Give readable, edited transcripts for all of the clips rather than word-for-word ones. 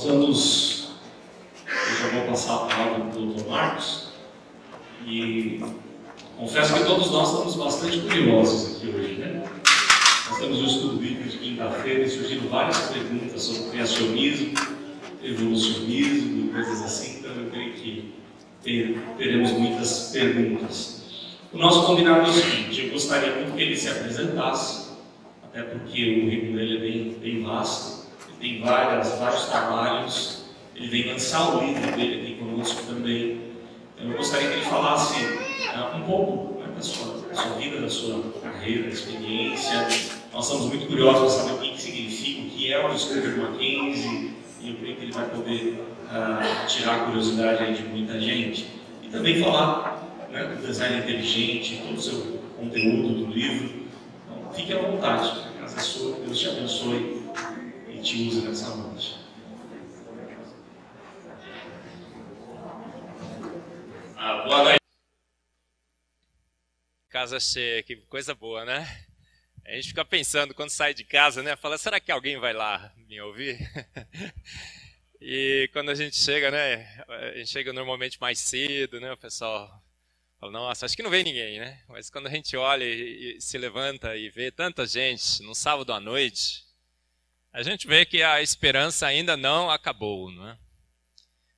eu já vou passar a palavra para o Dr. Marcos, e confesso que todos nós estamos bastante curiosos aqui hoje, né? Nós temos um estudo bíblico de quinta-feira e surgiram várias perguntas sobre criacionismo, evolucionismo e coisas assim, então eu creio que teremos muitas perguntas. O nosso combinado é o seguinte: eu gostaria muito que ele se apresentasse, até porque o currículo dele é bem vasto, ele tem vários trabalhos, ele vem lançar o livro dele aqui conosco também. Então, eu gostaria que ele falasse um pouco, né, da sua vida, da sua carreira, da experiência. Nós estamos muito curiosos para saber o que significa, o que é o Discovery Mackenzie, e eu creio que ele vai poder tirar a curiosidade aí de muita gente. E também falar, né, do design inteligente, todo o seu conteúdo do livro. Então, fique à vontade, a casa é sua, Deus te abençoe e te use nessa noite. Boa noite. Casa cheia, que coisa boa, né? A gente fica pensando quando sai de casa, né? Fala, será que alguém vai lá me ouvir? E quando a gente chega, né? A gente chega normalmente mais cedo, né? O pessoal fala, nossa, acho que não vem ninguém, né? Mas quando a gente olha e se levanta e vê tanta gente no sábado à noite, a gente vê que a esperança ainda não acabou, não é?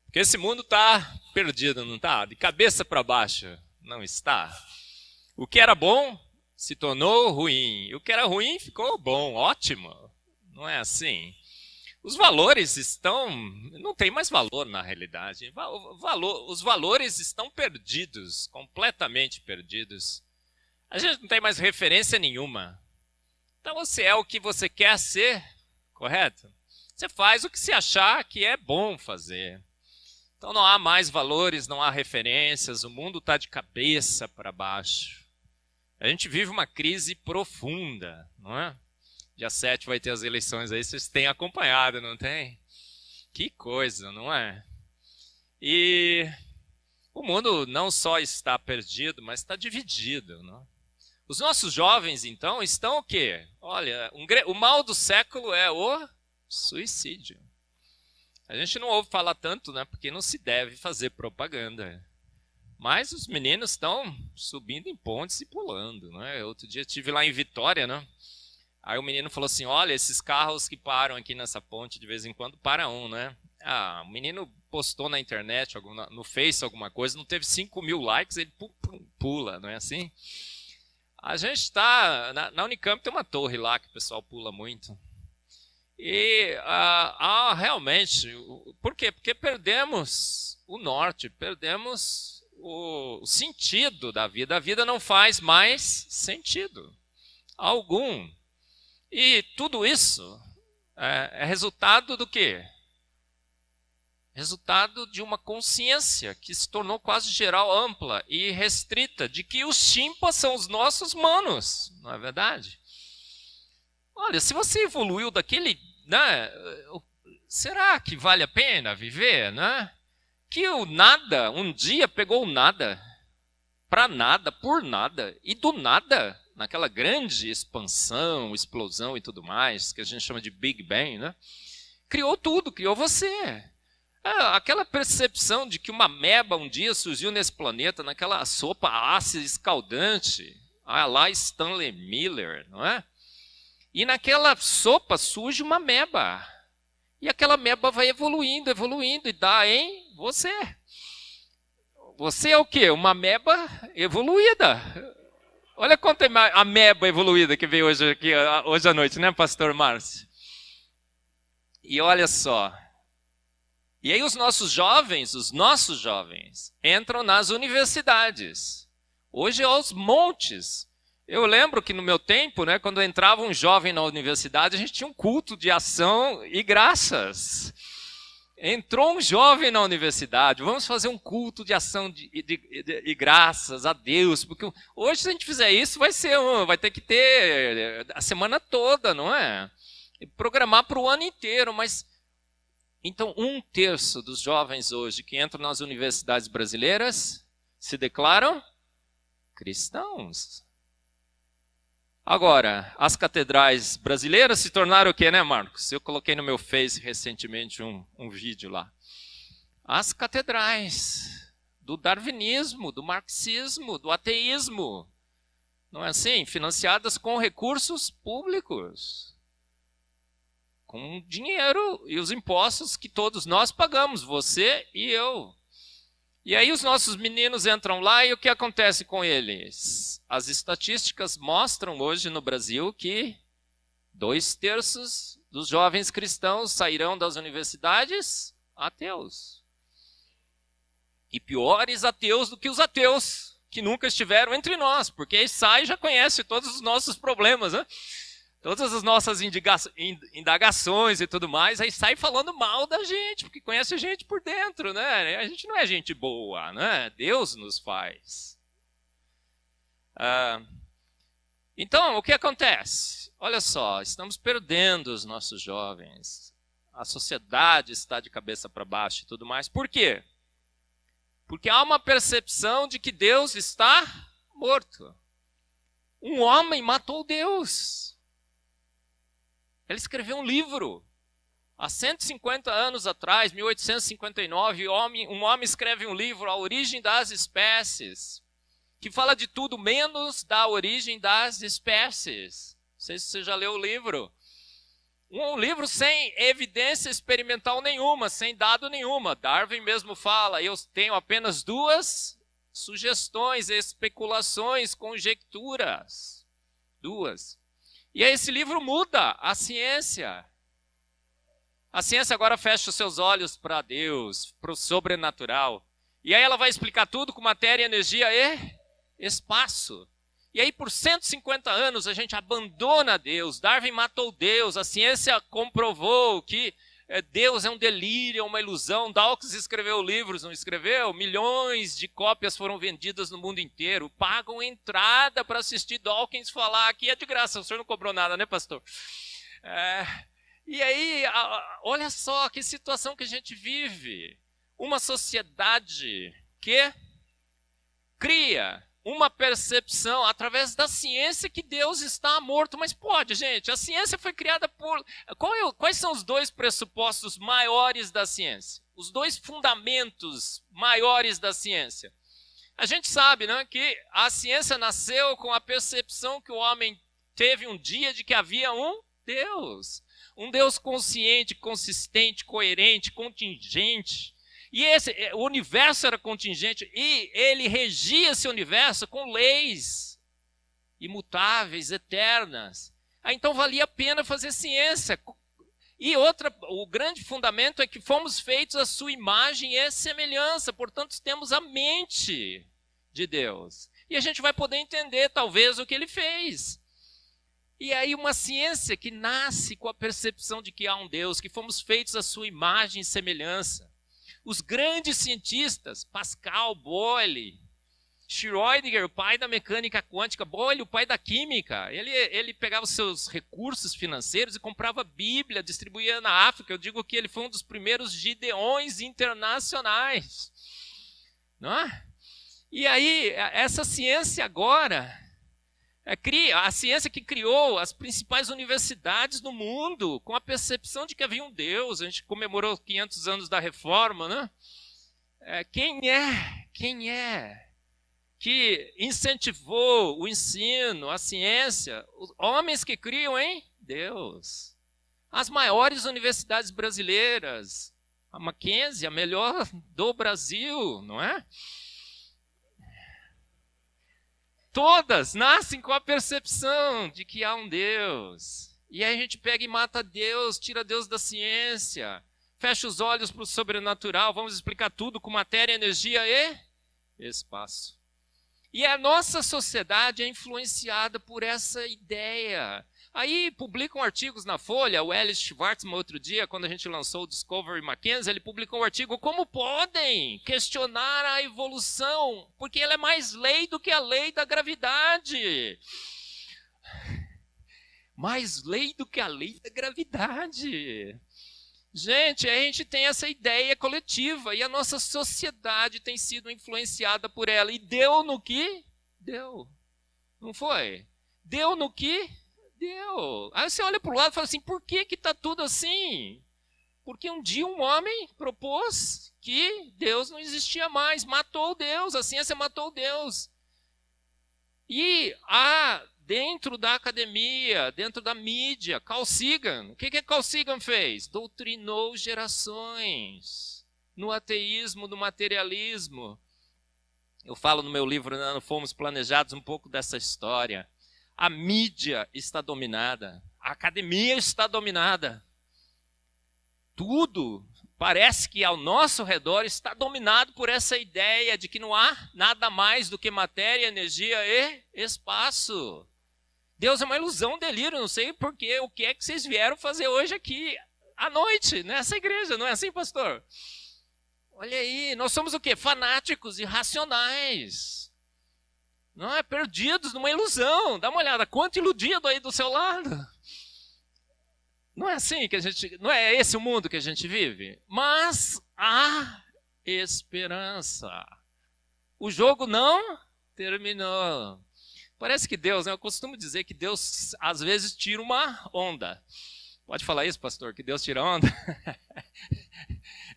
Porque esse mundo está perdido, não está? De cabeça para baixo, não está? O que era bom se tornou ruim. O que era ruim ficou bom, ótimo. Não é assim? Os valores não tem mais valor na realidade. Os valores estão perdidos, completamente perdidos. A gente não tem mais referência nenhuma. Então você é o que você quer ser, correto? Você faz o que você achar que é bom fazer. Então não há mais valores, não há referências, o mundo está de cabeça para baixo. A gente vive uma crise profunda, não é? Dia 7 vai ter as eleições aí, vocês têm acompanhado, não tem? Que coisa, não é? E o mundo não só está perdido, mas está dividido, não é? Os nossos jovens, então, estão o quê? Olha, o mal do século é o suicídio. A gente não ouve falar tanto, né? Porque não se deve fazer propaganda. Mas os meninos estão subindo em pontes e pulando, né? Outro dia estive lá em Vitória, né? Aí o menino falou assim, olha, esses carros que param aqui nessa ponte de vez em quando, para né? O menino postou na internet, no Face alguma coisa, não teve 5.000 likes, ele pula, não é assim? A gente está... Na Unicamp tem uma torre lá que o pessoal pula muito. E realmente, por quê? Porque perdemos o norte, perdemos o sentido da vida. A vida não faz mais sentido algum. E tudo isso é resultado do quê? Resultado de uma consciência que se tornou quase geral, ampla e restrita, de que os chimpas são os nossos manos, não é verdade? Olha, se você evoluiu daquele, né, será que vale a pena viver, né? Que o nada, um dia pegou o nada, para nada, por nada, e do nada, naquela grande expansão, explosão e tudo mais, que a gente chama de Big Bang, né? Criou tudo, criou você. Aquela percepção de que uma ameba um dia surgiu nesse planeta, naquela sopa ácida escaldante, lá Stanley Miller, não é? E naquela sopa surge uma ameba. E aquela ameba vai evoluindo, evoluindo, e dá em você. Você é o quê? Uma ameba evoluída. Olha quanta ameba evoluída que veio hoje à noite, né, pastor Márcio? E olha só. E aí os nossos jovens, entram nas universidades. Hoje é aos montes. Eu lembro que no meu tempo, né, quando entrava um jovem na universidade, a gente tinha um culto de ação e graças. Entrou um jovem na universidade, vamos fazer um culto de ação e graças a Deus, porque hoje se a gente fizer isso vai ter que ter a semana toda, não é? E programar para o ano inteiro, mas então 1/3 dos jovens hoje que entram nas universidades brasileiras se declaram cristãos. Agora, as catedrais brasileiras se tornaram o quê, né, Marcos? Eu coloquei no meu Face recentemente um vídeo lá. As catedrais do darwinismo, do marxismo, do ateísmo. Não é assim? Financiadas com recursos públicos. Com dinheiro e os impostos que todos nós pagamos, você e eu. E aí os nossos meninos entram lá e o que acontece com eles? As estatísticas mostram hoje no Brasil que 2/3 dos jovens cristãos sairão das universidades ateus. E piores ateus do que os ateus, que nunca estiveram entre nós, porque aí sai e já conhece todos os nossos problemas, né? Todas as nossas indagações e tudo mais, aí sai falando mal da gente, porque conhece a gente por dentro, né? A gente não é gente boa, né? Deus nos faz. Então, o que acontece? Olha só, estamos perdendo os nossos jovens. A sociedade está de cabeça para baixo e tudo mais. Por quê? Porque há uma percepção de que Deus está morto. Um homem matou Deus. Ele escreveu um livro. Há 150 anos atrás, 1859, um homem escreve um livro, A Origem das Espécies, que fala de tudo menos da origem das espécies. Não sei se você já leu o livro. Um livro sem evidência experimental nenhuma, sem dado nenhuma. Darwin mesmo fala, eu tenho apenas 2 sugestões, especulações, conjecturas. 2. E aí esse livro muda a ciência. A ciência agora fecha os seus olhos para Deus, para o sobrenatural. E aí ela vai explicar tudo com matéria, energia e espaço. E aí por 150 anos a gente abandona Deus. Darwin matou Deus. A ciência comprovou que Deus é um delírio, é uma ilusão. Dawkins escreveu livros, não escreveu? Milhões de cópias foram vendidas no mundo inteiro. Pagam entrada para assistir Dawkins falar. Aqui é de graça, o senhor não cobrou nada, né, pastor? E aí, olha só que situação que a gente vive. Uma sociedade que cria uma percepção através da ciência que Deus está morto. Mas pode, gente, a ciência foi criada por... Quais são os 2 pressupostos maiores da ciência? Os 2 fundamentos maiores da ciência. A gente sabe, né, que a ciência nasceu com a percepção que o homem teve um dia de que havia um Deus. Um Deus consciente, consistente, coerente, contingente. E o universo era contingente e ele regia esse universo com leis imutáveis, eternas. Então valia a pena fazer ciência. E o grande fundamento é que fomos feitos à sua imagem e semelhança, portanto temos a mente de Deus. E a gente vai poder entender talvez o que ele fez. E aí uma ciência que nasce com a percepção de que há um Deus, que fomos feitos à sua imagem e semelhança. Os grandes cientistas, Pascal, Boyle, Schrödinger, o pai da mecânica quântica, Boyle, o pai da química, ele pegava os seus recursos financeiros e comprava Bíblia, distribuía na África. Eu digo que ele foi um dos primeiros gideões internacionais. Não é? E aí, essa ciência agora... a ciência que criou as principais universidades do mundo, com a percepção de que havia um Deus. A gente comemorou 500 anos da Reforma, né? Quem é que incentivou o ensino, a ciência? Os homens que criam em Deus. As maiores universidades brasileiras, a Mackenzie, a melhor do Brasil, não é? Todas nascem com a percepção de que há um Deus. E aí a gente pega e mata Deus, tira Deus da ciência, fecha os olhos para o sobrenatural, vamos explicar tudo com matéria, energia e espaço. E a nossa sociedade é influenciada por essa ideia. Aí publicam artigos na Folha, o Ellis Schwartzman outro dia, quando a gente lançou o Discovery Mackenzie, ele publicou um artigo, como podem questionar a evolução, porque ela é mais lei do que a lei da gravidade. Mais lei do que a lei da gravidade. Gente, a gente tem essa ideia coletiva e a nossa sociedade tem sido influenciada por ela. E deu no que? Deu. Não foi? Deu no que? Deu. Aí você olha para o lado e fala assim, por que está tudo assim? Porque um dia um homem propôs que Deus não existia mais, matou Deus, a ciência matou Deus. E dentro da academia, dentro da mídia, Carl Sagan, o que Carl Sagan fez? Doutrinou gerações no ateísmo, no materialismo. Eu falo no meu livro, Não Fomos Planejados, um pouco dessa história. A mídia está dominada, a academia está dominada. Tudo parece que ao nosso redor está dominado por essa ideia de que não há nada mais do que matéria, energia e espaço. Deus é uma ilusão, um delírio, não sei porque, o que é que vocês vieram fazer hoje aqui à noite, nessa igreja, não é assim, pastor? Olha aí, nós somos o quê? Fanáticos, irracionais. Não é? Perdidos numa ilusão. Dá uma olhada, quanto iludido aí do seu lado. Não é assim que a gente, não é esse o mundo que a gente vive? Mas há esperança. O jogo não terminou. Parece que Deus, né? Eu costumo dizer que Deus às vezes tira uma onda. Pode falar isso, pastor, que Deus tira onda?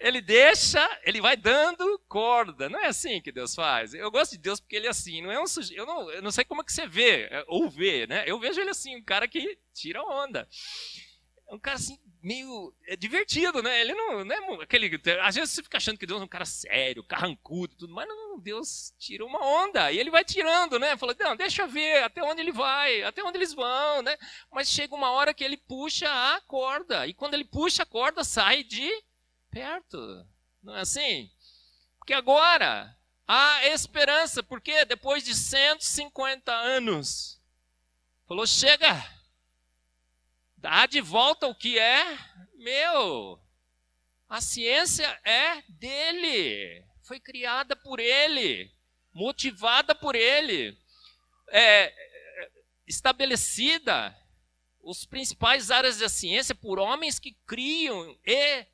Ele deixa, ele vai dando corda. Não é assim que Deus faz. Eu gosto de Deus porque ele é assim. Não é um sujeito, eu não sei como é que você vê, ou vê, né? Eu vejo ele assim, um cara que tira onda. É um cara assim, meio divertido, né? Ele não é aquele. Às vezes você fica achando que Deus é um cara sério, carrancudo e tudo, mas não, Deus tira uma onda. E ele vai tirando, né? Fala, não, deixa eu ver até onde ele vai, até onde eles vão, né? Mas chega uma hora que ele puxa a corda. E quando ele puxa a corda, sai de perto. Não é assim? Porque agora há esperança, porque depois de 150 anos, falou, chega. Dá de volta o que é meu. A ciência é dele. Foi criada por ele. Motivada por ele. Estabelecida os principais áreas da ciência por homens que criam e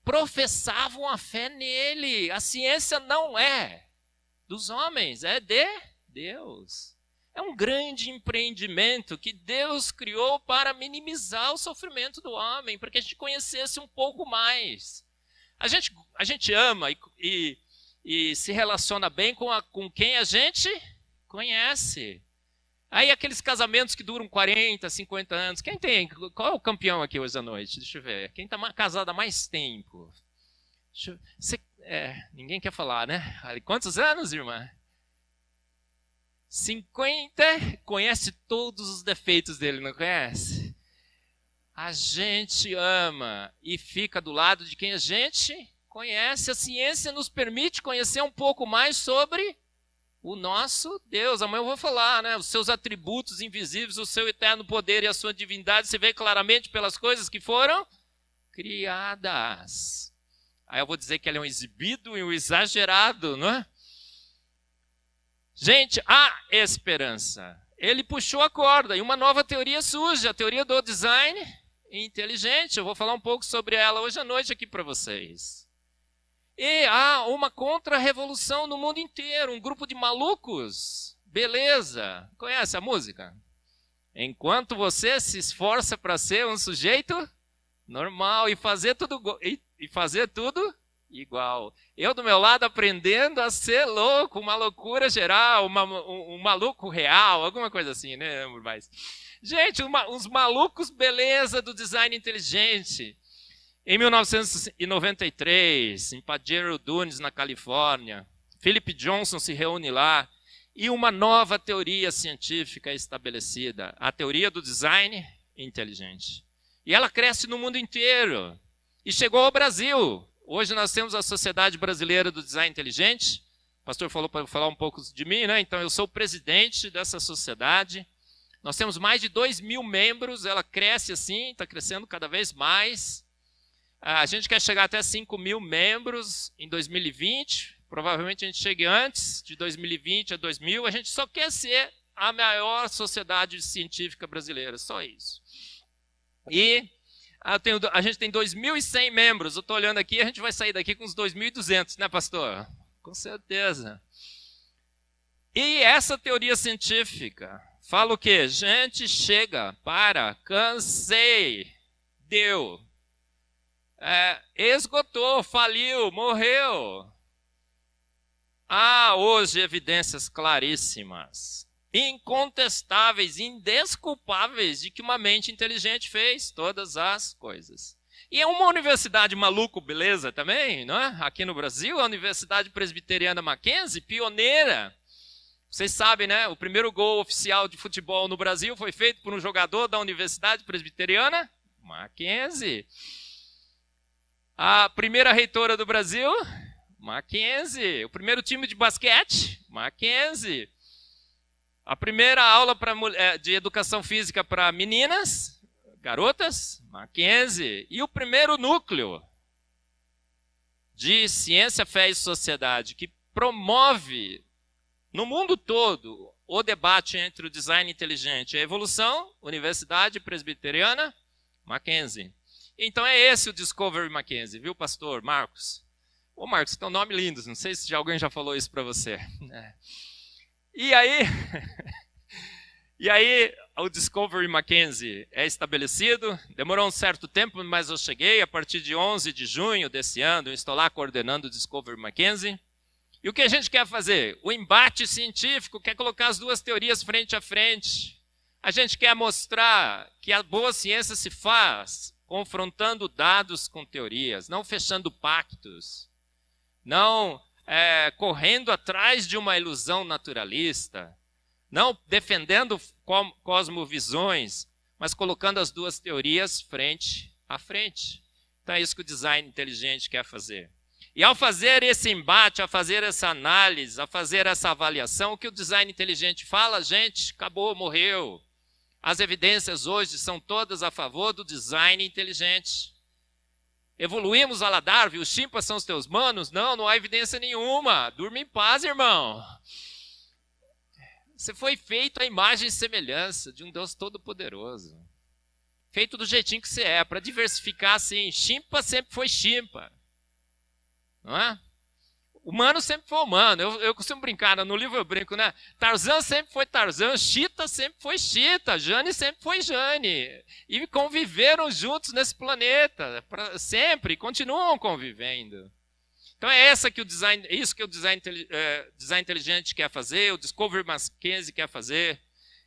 professavam a fé nele. A ciência não é dos homens, é de Deus. É um grande empreendimento que Deus criou para minimizar o sofrimento do homem, para que a gente conhecesse um pouco mais. A gente ama e se relaciona bem com quem a gente conhece. Aí aqueles casamentos que duram 40, 50 anos. Quem tem? Qual é o campeão aqui hoje à noite? Deixa eu ver. Quem está casado há mais tempo? Ninguém quer falar, né? Quantos anos, irmã? 50, conhece todos os defeitos dele, não conhece? A gente ama e fica do lado de quem a gente conhece. A ciência nos permite conhecer um pouco mais sobre o nosso Deus. Amanhã eu vou falar, né? Os seus atributos invisíveis, o seu eterno poder e a sua divindade se vê claramente pelas coisas que foram criadas. Aí eu vou dizer que ele é um exibido e um exagerado, não é? Gente, há esperança. Ele puxou a corda e uma nova teoria surge, a teoria do design inteligente. Eu vou falar um pouco sobre ela hoje à noite aqui para vocês. E há uma contra-revolução no mundo inteiro, um grupo de malucos. Beleza. Conhece a música? Enquanto você se esforça para ser um sujeito normal e fazer tudo igual. Eu do meu lado aprendendo a ser louco, uma loucura geral, um maluco real, alguma coisa assim, né? Mas, gente, uns malucos beleza do design inteligente. Em 1993, em Pajero Dunes, na Califórnia, Philip Johnson se reúne lá e uma nova teoria científica é estabelecida, a teoria do design inteligente. E ela cresce no mundo inteiro e chegou ao Brasil. Hoje nós temos a Sociedade Brasileira do Design Inteligente. O pastor falou para falar um pouco de mim, né? Então eu sou o presidente dessa sociedade. Nós temos mais de 2.000 membros, ela cresce assim, está crescendo cada vez mais. A gente quer chegar até 5.000 membros em 2020. Provavelmente a gente chegue antes de 2020 a 2000. A gente só quer ser a maior sociedade científica brasileira, só isso. E a gente tem 2.100 membros. Eu estou olhando aqui, a gente vai sair daqui com uns 2.200, né, pastor? Com certeza. E essa teoria científica fala o quê? Gente, chega, para, cansei, deu. Esgotou, faliu, morreu. Há hoje evidências claríssimas, incontestáveis, indesculpáveis de que uma mente inteligente fez todas as coisas. E é uma universidade maluco, beleza, também, não é? Aqui no Brasil, a Universidade Presbiteriana Mackenzie, pioneira. Vocês sabem, né? O primeiro gol oficial de futebol no Brasil foi feito por um jogador da Universidade Presbiteriana Mackenzie. A primeira reitora do Brasil, Mackenzie. O primeiro time de basquete, Mackenzie. A primeira aula de educação física para meninas, garotas, Mackenzie. E o primeiro núcleo de ciência, fé e sociedade que promove no mundo todo o debate entre o design inteligente e a evolução, Universidade Presbiteriana Mackenzie. Então é esse o Discovery Mackenzie, viu, pastor Marcos? Ô Marcos, tem um nome lindo, não sei se alguém já falou isso para você. E aí o Discovery Mackenzie é estabelecido, demorou um certo tempo, mas eu cheguei, a partir de 11 de junho desse ano, eu estou lá coordenando o Discovery Mackenzie. E o que a gente quer fazer? O embate científico, quer colocar as duas teorias frente a frente. A gente quer mostrar que a boa ciência se faz confrontando dados com teorias, não fechando pactos, não correndo atrás de uma ilusão naturalista, não defendendo cosmovisões, mas colocando as duas teorias frente a frente. Então é isso que o design inteligente quer fazer. E ao fazer esse embate, a fazer essa análise, a fazer essa avaliação, o que o design inteligente fala? Gente, acabou, morreu. As evidências hoje são todas a favor do design inteligente. Evoluímos a la Darwin, os chimpas são os teus manos? Não, não há evidência nenhuma. Durma em paz, irmão. Você foi feito à imagem e semelhança de um Deus todo-poderoso. Feito do jeitinho que você é, para diversificar assim. Chimpa sempre foi chimpa. Não é? Humano sempre foi humano. Eu costumo brincar, no livro eu brinco, né? Tarzan sempre foi Tarzan, Chita sempre foi Chita, Jane sempre foi Jane. E conviveram juntos nesse planeta, sempre, continuam convivendo. Então é isso que o design inteligente quer fazer, o Discovery Mackenzie quer fazer.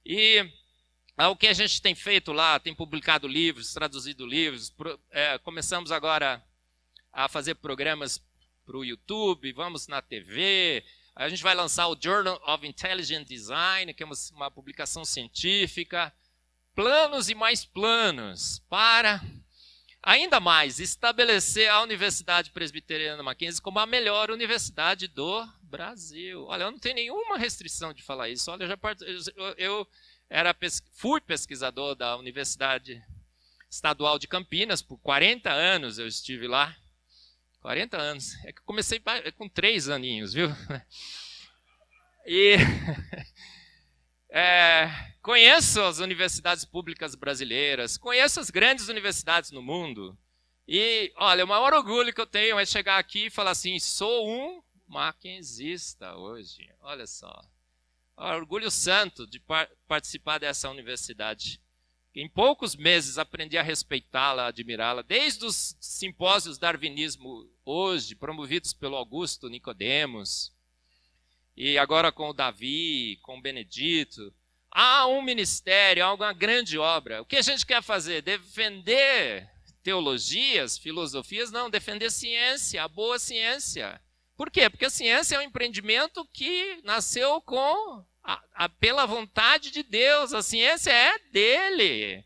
E o que a gente tem feito lá, tem publicado livros, traduzido livros, começamos agora a fazer programas para o YouTube, vamos na TV, a gente vai lançar o Journal of Intelligent Design, que é uma publicação científica, planos e mais planos para, ainda mais, estabelecer a Universidade Presbiteriana Mackenzie como a melhor universidade do Brasil. Olha, eu não tenho nenhuma restrição de falar isso. Olha, eu fui pesquisador da Universidade Estadual de Campinas, por 40 anos eu estive lá. 40 anos. É que eu comecei com 3 aninhos, viu? E conheço as universidades públicas brasileiras, conheço as grandes universidades no mundo. E, olha, o maior orgulho que eu tenho é chegar aqui e falar assim, sou um mackenzista hoje. Olha só. Orgulho santo de participar dessa universidade. Em poucos meses aprendi a respeitá-la, a admirá-la, desde os simpósios Darwinismo hoje, promovidos pelo Augusto Nicodemos, e agora com o Davi, com o Benedito. Há um ministério, há uma grande obra. O que a gente quer fazer? Defender teologias, filosofias? Não, defender ciência, a boa ciência. Por quê? Porque a ciência é um empreendimento que nasceu pela vontade de Deus, a ciência é dele.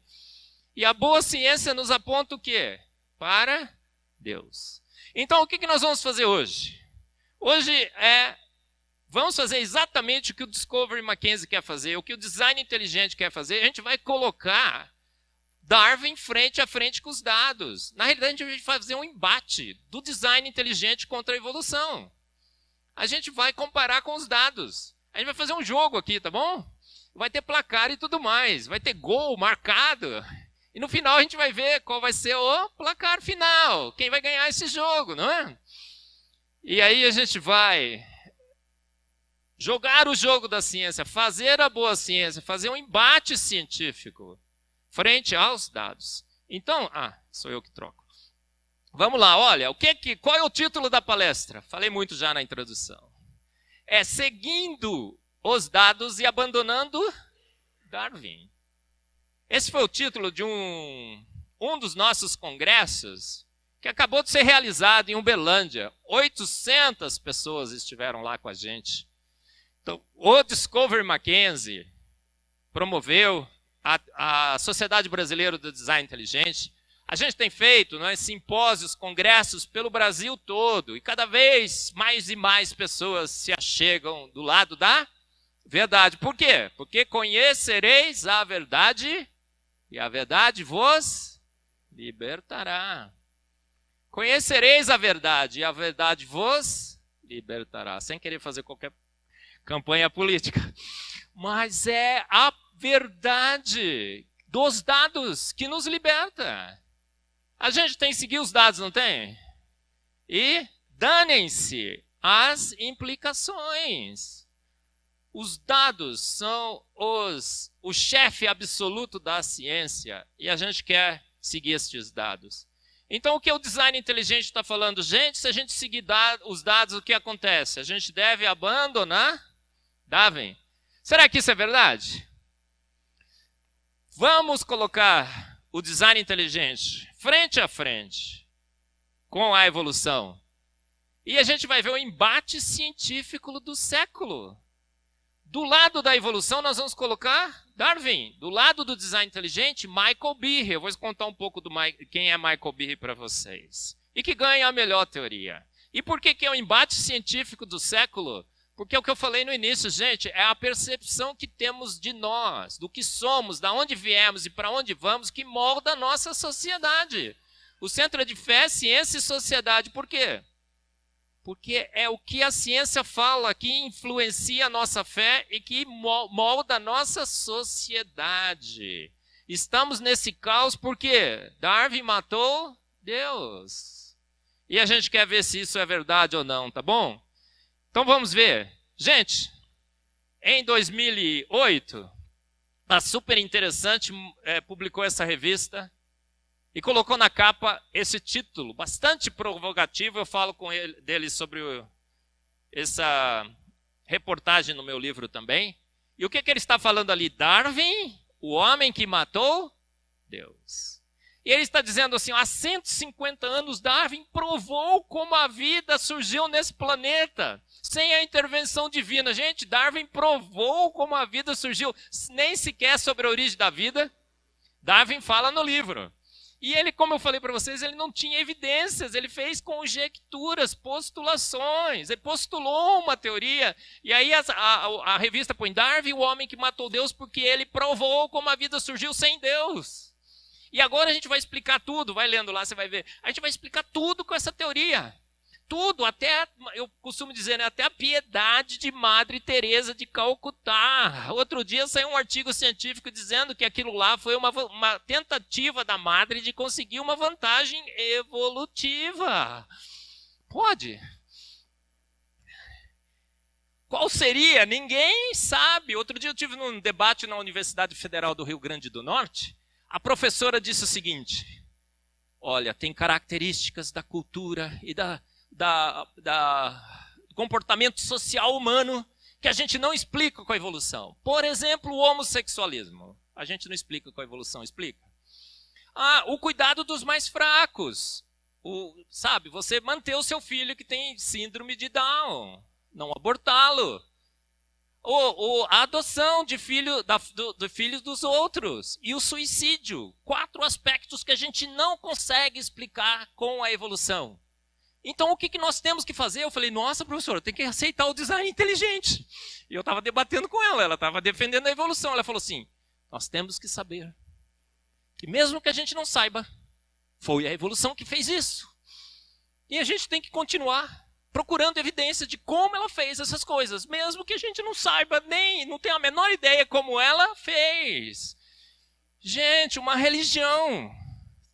E a boa ciência nos aponta o quê? Para Deus. Então, o que nós vamos fazer hoje? Hoje vamos fazer exatamente o que o Discovery Mackenzie quer fazer, o que o design inteligente quer fazer. A gente vai colocar Darwin frente a frente com os dados. Na realidade, a gente vai fazer um embate do design inteligente contra a evolução. A gente vai comparar com os dados. A gente vai fazer um jogo aqui, tá bom? Vai ter placar e tudo mais. Vai ter gol marcado. E no final a gente vai ver qual vai ser o placar final. Quem vai ganhar esse jogo, não é? E aí a gente vai jogar o jogo da ciência, fazer a boa ciência, fazer um embate científico frente aos dados. Então, sou eu que troco. Vamos lá, olha, qual é o título da palestra? Falei muito já na introdução. É Seguindo os Dados e Abandonando Darwin. Esse foi o título de um dos nossos congressos, que acabou de ser realizado em Uberlândia. 800 pessoas estiveram lá com a gente. Então, o Discovery Mackenzie promoveu a Sociedade Brasileira do Design Inteligente. A gente tem feito simpósios, congressos pelo Brasil todo, e cada vez mais e mais pessoas se achegam do lado da verdade. Por quê? Porque conhecereis a verdade, e a verdade vos libertará. Conhecereis a verdade, e a verdade vos libertará. Sem querer fazer qualquer campanha política. Mas é a verdade dos dados que nos liberta. A gente tem que seguir os dados, não tem? E danem-se as implicações. Os dados são o chefe absoluto da ciência e a gente quer seguir estes dados. Então, o que o design inteligente está falando? Gente, se a gente seguir os dados, o que acontece? A gente deve abandonar Darwin. Será que isso é verdade? Vamos colocar o design inteligente frente a frente com a evolução. E a gente vai ver o embate científico do século. Do lado da evolução, nós vamos colocar Darwin. Do lado do design inteligente, Michael Behe. Eu vou contar um pouco quem é Michael Behe para vocês. E que ganha a melhor teoria. E por que é o embate científico do século? Porque é o que eu falei no início, gente, é a percepção que temos de nós, do que somos, da onde viemos e para onde vamos, que molda a nossa sociedade. O centro é de fé, ciência e sociedade. Por quê? Porque é o que a ciência fala que influencia a nossa fé e que molda a nossa sociedade. Estamos nesse caos porque Darwin matou Deus. E a gente quer ver se isso é verdade ou não, tá bom? Então vamos ver. Gente, em 2008, a Super Interessante publicou essa revista e colocou na capa esse título, bastante provocativo. Eu falo dele sobre essa reportagem no meu livro também. E o que ele está falando ali? Darwin, o homem que matou Deus. E ele está dizendo assim, há 150 anos Darwin provou como a vida surgiu nesse planeta, sem a intervenção divina. Gente, Darwin provou como a vida surgiu, nem sequer sobre a origem da vida. Darwin fala no livro. E ele, como eu falei para vocês, ele não tinha evidências, ele fez conjecturas, postulações, ele postulou uma teoria. E aí a revista põe Darwin, o homem que matou Deus, porque ele provou como a vida surgiu sem Deus. E agora a gente vai explicar tudo, vai lendo lá, você vai ver. A gente vai explicar tudo com essa teoria. Tudo, até, eu costumo dizer, né, até a piedade de Madre Teresa de Calcutá. Outro dia saiu um artigo científico dizendo que aquilo lá foi uma tentativa da Madre de conseguir uma vantagem evolutiva. Pode. Qual seria? Ninguém sabe. Outro dia eu tive num debate na Universidade Federal do Rio Grande do Norte. A professora disse o seguinte, olha, tem características da cultura e do comportamento social humano que a gente não explica com a evolução. Por exemplo, o homossexualismo. A gente não explica com a evolução, explica. O cuidado dos mais fracos. Sabe, você manter o seu filho que tem síndrome de Down, não abortá-lo. A adoção de filhos dos outros e o suicídio. 4 aspectos que a gente não consegue explicar com a evolução. Então, o que nós temos que fazer? Eu falei, nossa, professora, tem que aceitar o design inteligente. E eu estava debatendo com ela estava defendendo a evolução. Ela falou assim, nós temos que saber que mesmo que a gente não saiba, foi a evolução que fez isso. E a gente tem que continuar procurando evidência de como ela fez essas coisas, mesmo que a gente não saiba, nem não tenha a menor ideia como ela fez. Gente, uma religião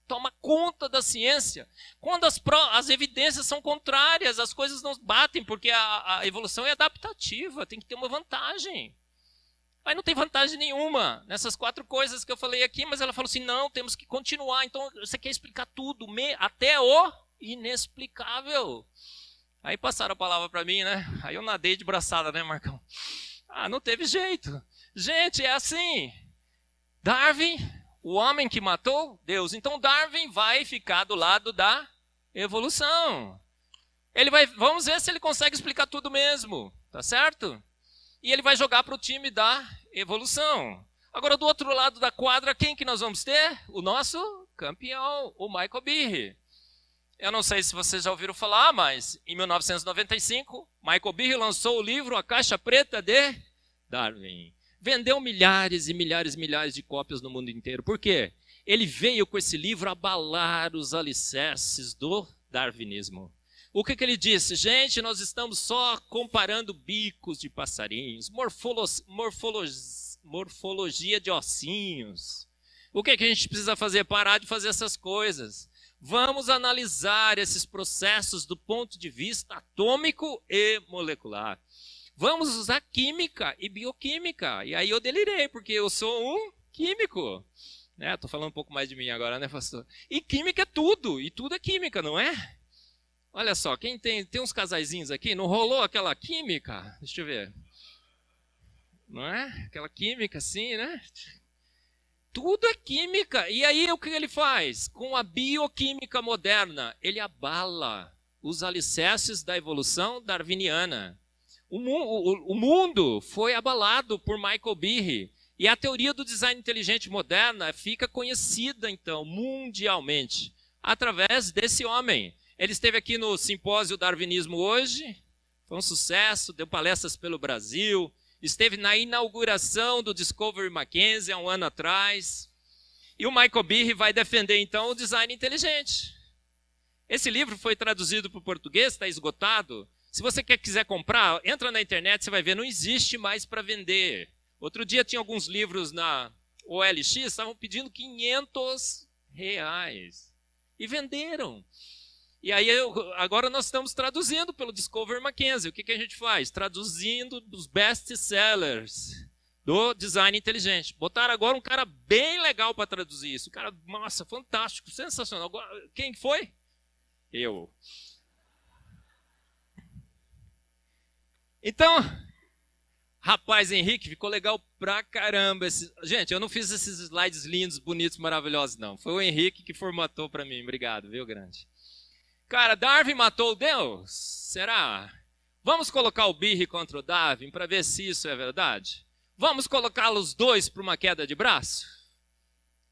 toma conta da ciência. Quando as evidências são contrárias, as coisas não batem, porque a evolução é adaptativa, tem que ter uma vantagem. Aí não tem vantagem nenhuma nessas 4 coisas que eu falei aqui, mas ela falou assim, não, temos que continuar. Então você quer explicar tudo, até o inexplicável. Aí passaram a palavra para mim, né? Aí eu nadei de braçada, né, Marcão? Ah, não teve jeito. Gente, é assim. Darwin, o homem que matou Deus. Então Darwin vai ficar do lado da evolução. Vamos ver se ele consegue explicar tudo mesmo, tá certo? E ele vai jogar para o time da evolução. Agora, do outro lado da quadra, quem que nós vamos ter? O nosso campeão, o Michael Behe. Eu não sei se vocês já ouviram falar, mas em 1995, Michael Behe lançou o livro A Caixa Preta de Darwin. Vendeu milhares e milhares e milhares de cópias no mundo inteiro. Por quê? Ele veio com esse livro abalar os alicerces do darwinismo. O que ele disse? Gente, nós estamos só comparando bicos de passarinhos, morfologia de ossinhos. O que a gente precisa fazer? Parar de fazer essas coisas. Vamos analisar esses processos do ponto de vista atômico e molecular. Vamos usar química e bioquímica. E aí eu delirei, porque eu sou um químico. Estou falando um pouco mais de mim agora, né, pastor? E química é tudo, e tudo é química, não é? Olha só, quem tem uns casaizinhos aqui, não rolou aquela química? Deixa eu ver. Não é? Aquela química assim, né? Tudo é química. E aí o que ele faz? Com a bioquímica moderna, ele abala os alicerces da evolução darwiniana. O mundo foi abalado por Michael Behe. E a teoria do design inteligente moderna fica conhecida, então, mundialmente, através desse homem. Ele esteve aqui no simpósio Darwinismo hoje, foi um sucesso, deu palestras pelo Brasil, esteve na inauguração do Discovery Mackenzie há um ano atrás. E o Michael Behe vai defender, então, o design inteligente. Esse livro foi traduzido para o português, está esgotado. Se você quiser comprar, entra na internet, você vai ver, não existe mais para vender. Outro dia tinha alguns livros na OLX, estavam pedindo R$500. E venderam. E aí, agora nós estamos traduzindo pelo Discovery Mackenzie. O que a gente faz? Traduzindo os best-sellers do design inteligente. Botaram agora um cara bem legal para traduzir isso. Um cara, nossa, fantástico, sensacional. Agora, quem foi? Eu. Então, rapaz, Henrique, ficou legal pra caramba. Gente, eu não fiz esses slides lindos, bonitos, maravilhosos, não. Foi o Henrique que formatou para mim. Obrigado, viu, grande? Cara, Darwin matou Deus? Será? Vamos colocar o Behe contra o Darwin para ver se isso é verdade? Vamos colocá-los dois para uma queda de braço?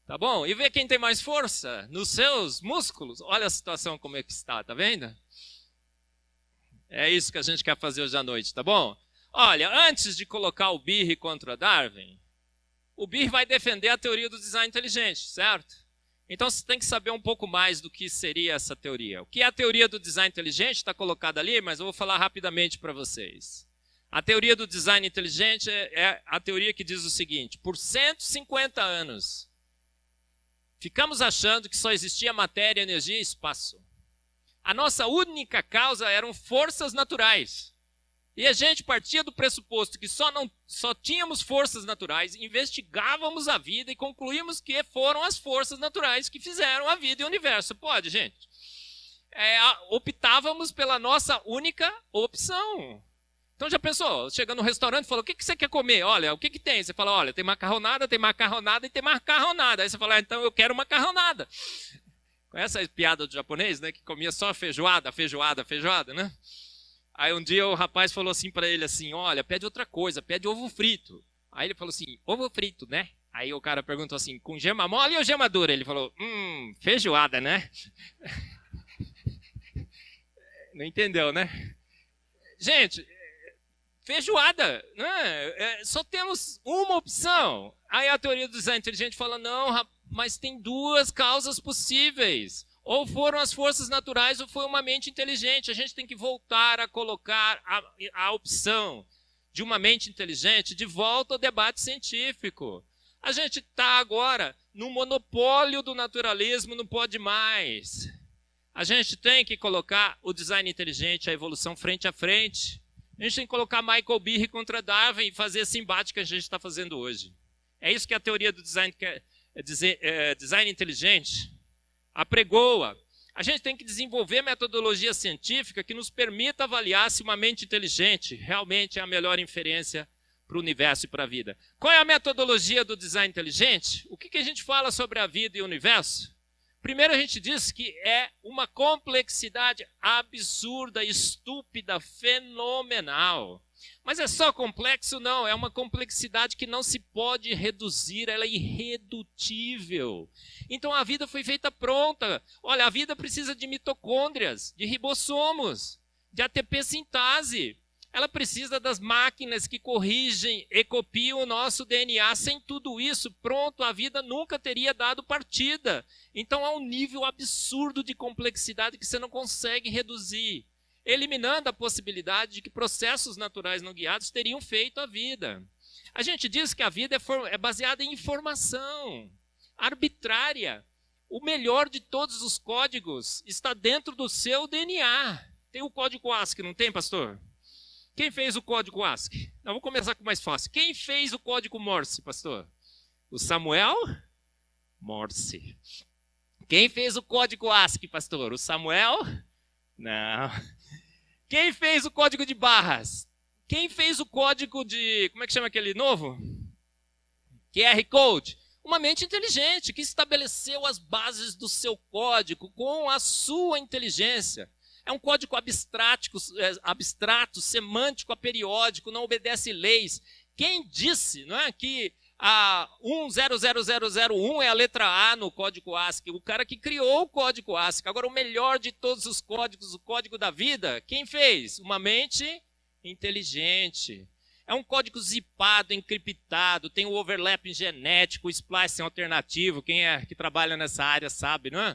Tá bom? E ver quem tem mais força nos seus músculos. Olha a situação como é que está, tá vendo? É isso que a gente quer fazer hoje à noite, tá bom? Olha, antes de colocar o Behe contra Darwin, o Behe vai defender a teoria do design inteligente, certo? Então você tem que saber um pouco mais do que seria essa teoria. O que é a teoria do design inteligente? Está colocada ali, mas eu vou falar rapidamente para vocês. A teoria do design inteligente é a teoria que diz o seguinte: por 150 anos, ficamos achando que só existia matéria, energia e espaço. A nossa única causa eram forças naturais. E a gente partia do pressuposto que só tínhamos forças naturais, investigávamos a vida e concluímos que foram as forças naturais que fizeram a vida e o universo. Pode, gente? Optávamos pela nossa única opção. Então já pensou? Chega no restaurante e fala, o que você quer comer? Olha, o que tem? Você fala, olha, tem macarronada e tem macarronada. Aí você fala, então eu quero macarronada. Conhece a piada do japonês, né? Que comia só feijoada, né? Aí um dia o rapaz falou assim para ele assim, olha, pede outra coisa, pede ovo frito. Aí ele falou assim, ovo frito, né? Aí o cara perguntou assim, com gema mole ou gema dura? Ele falou, feijoada, né? Não entendeu, né? Gente, feijoada, né? Só temos uma opção. Aí a teoria do design inteligente fala, não, mas tem duas causas possíveis. Ou foram as forças naturais ou foi uma mente inteligente. A gente tem que voltar a colocar a opção de uma mente inteligente de volta ao debate científico. A gente está agora no monopólio do naturalismo, não pode mais. A gente tem que colocar o design inteligente, a evolução frente a frente. A gente tem que colocar Michael Behe contra Darwin e fazer esse embate que a gente está fazendo hoje. É isso que a teoria do design inteligente apregoa. A gente tem que desenvolver metodologia científica que nos permita avaliar se uma mente inteligente realmente é a melhor inferência para o universo e para a vida. Qual é a metodologia do design inteligente? O que a gente fala sobre a vida e o universo? Primeiro a gente diz que é uma complexidade absurda, estúpida, fenomenal. Mas é só complexo? Não, é uma complexidade que não se pode reduzir, ela é irredutível. Então a vida foi feita pronta. Olha, a vida precisa de mitocôndrias, de ribossomos, de ATP sintase. Ela precisa das máquinas que corrigem e copiam o nosso DNA. Sem tudo isso, pronto, a vida nunca teria dado partida. Então há um nível absurdo de complexidade que você não consegue reduzir, eliminando a possibilidade de que processos naturais não guiados teriam feito a vida. A gente diz que a vida é baseada em informação arbitrária. O melhor de todos os códigos está dentro do seu DNA. Tem o código ASCII, não tem, pastor? Quem fez o código ASCII? Não, vou começar com o mais fácil. Quem fez o código Morse, pastor? O Samuel Morse. Quem fez o código ASCII, pastor? O Samuel? Não. Quem fez o código de barras? Quem fez o código de... Como é que chama aquele novo? QR Code. Uma mente inteligente que estabeleceu as bases do seu código com a sua inteligência. É um código abstrato, semântico, aperiódico, não obedece leis. Quem disse, não é, que a 100001 é a letra A no código ASCII? O cara que criou o código ASCII. Agora, o melhor de todos os códigos, o código da vida, quem fez? Uma mente inteligente. É um código zipado, encriptado, tem o overlapping genético, o splicing alternativo. Quem que trabalha nessa área sabe, não é?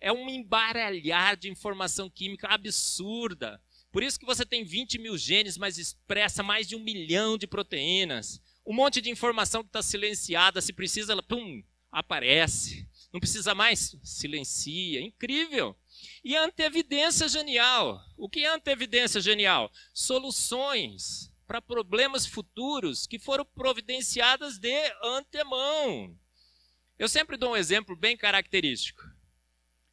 É um embaralhar de informação química absurda. Por isso que você tem 20 mil genes, mas expressa mais de 1 milhão de proteínas. Um monte de informação que está silenciada, se precisa, ela pum, aparece. Não precisa mais, silencia. Incrível. E a anteevidência genial. O que é anteevidência genial? Soluções para problemas futuros que foram providenciadas de antemão. Eu sempre dou um exemplo bem característico.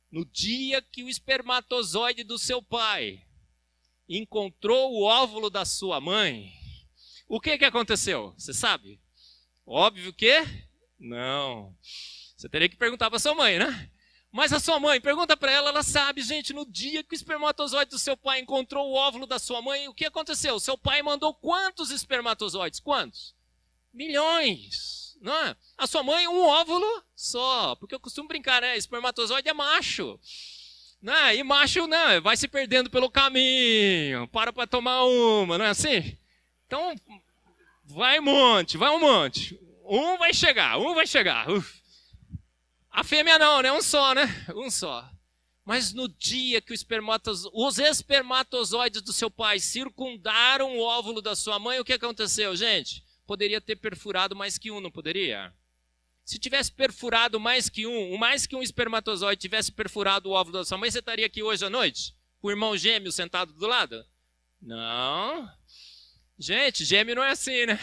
No dia que o espermatozoide do seu pai encontrou o óvulo da sua mãe, o que aconteceu? Você sabe? Óbvio que não. Você teria que perguntar para sua mãe, né? Mas a sua mãe, pergunta para ela, ela sabe. Gente, no dia que o espermatozoide do seu pai encontrou o óvulo da sua mãe, o que aconteceu? Seu pai mandou quantos espermatozoides? Quantos? Milhões. Não é? A sua mãe, um óvulo só. Porque eu costumo brincar, né? Espermatozoide é macho. Né? E macho, né? Vai se perdendo pelo caminho. Para tomar uma, não é assim? Então, vai um monte. Um vai chegar. Uf. A fêmea não, né? Um só, né? Um só. Mas no dia que os espermatozoides do seu pai circundaram o óvulo da sua mãe, o que aconteceu, gente? Poderia ter perfurado mais que um, não poderia? Se tivesse perfurado mais que um espermatozoide tivesse perfurado o óvulo da sua mãe, você estaria aqui hoje à noite? Com o irmão gêmeo sentado do lado? Não. Gente, gêmeo não é assim, né?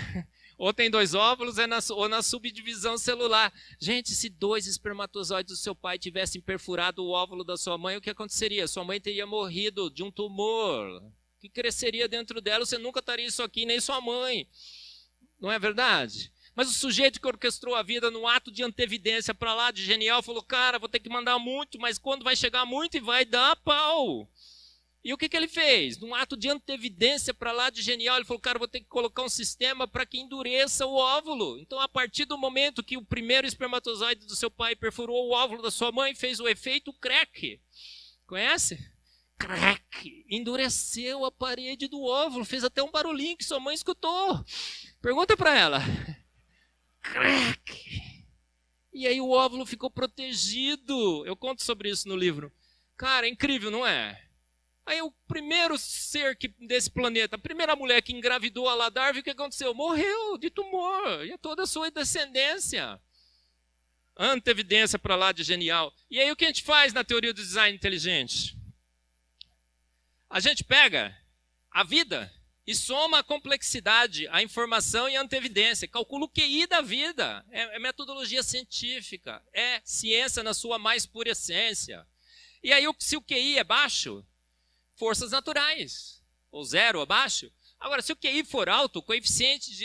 Ou tem 2 óvulos, ou na subdivisão celular. Gente, se 2 espermatozoides do seu pai tivessem perfurado o óvulo da sua mãe, o que aconteceria? Sua mãe teria morrido de um tumor que cresceria dentro dela, você nunca estaria isso aqui, nem sua mãe. Não é verdade? Mas o sujeito que orquestrou a vida num ato de antevidência para lá, de genial, falou, cara, vou ter que mandar muito, mas quando vai chegar muito e vai dar pau. E o que ele fez? Num ato de antevidência para lá, de genial, ele falou, cara, vou ter que colocar um sistema para que endureça o óvulo. Então, a partir do momento que o primeiro espermatozoide do seu pai perfurou o óvulo da sua mãe, fez o efeito crack. Conhece? Crack. Endureceu a parede do óvulo, fez até um barulhinho que sua mãe escutou. Pergunta para ela. Crack. E aí o óvulo ficou protegido. Eu conto sobre isso no livro. Cara, é incrível, não é? Aí o primeiro ser desse planeta, a primeira mulher que engravidou a Darwin, o que aconteceu? Morreu de tumor, e toda a sua descendência. Antevidência para lá de genial. E aí o que a gente faz na teoria do design inteligente? A gente pega a vida e soma a complexidade, a informação e a antevidência. Calcula o QI da vida. É metodologia científica. É ciência na sua mais pura essência. E aí, se o QI é baixo, forças naturais. Ou zero abaixo. Agora, se o QI for alto, o coeficiente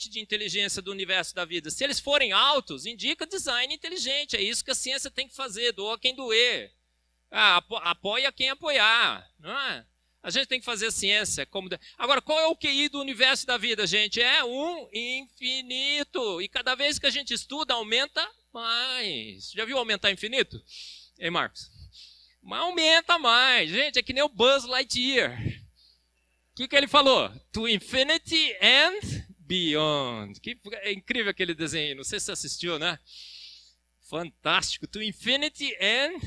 de inteligência do universo da vida, se eles forem altos, indica design inteligente. É isso que a ciência tem que fazer. Doa quem doer. Apoia quem apoiar. Não é? A gente tem que fazer ciência. Agora, qual é o QI do universo da vida, gente? É um infinito. E cada vez que a gente estuda, aumenta mais. Já viu aumentar infinito? Ei, Marcos? Mas aumenta mais. Gente, é que nem o Buzz Lightyear. O que ele falou? To infinity and beyond. É incrível aquele desenho. Não sei se você assistiu, né? Fantástico. To infinity and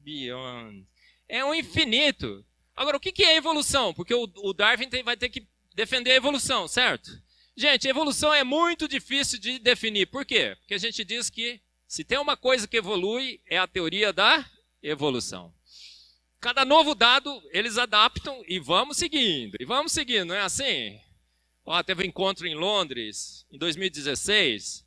beyond. É um infinito. Agora, o que é evolução? Porque o Darwin vai ter que defender a evolução, certo? Gente, evolução é muito difícil de definir. Por quê? Porque a gente diz que se tem uma coisa que evolui, é a teoria da evolução. Cada novo dado, eles adaptam e vamos seguindo. E vamos seguindo, não é assim? Teve um encontro em Londres, em 2016,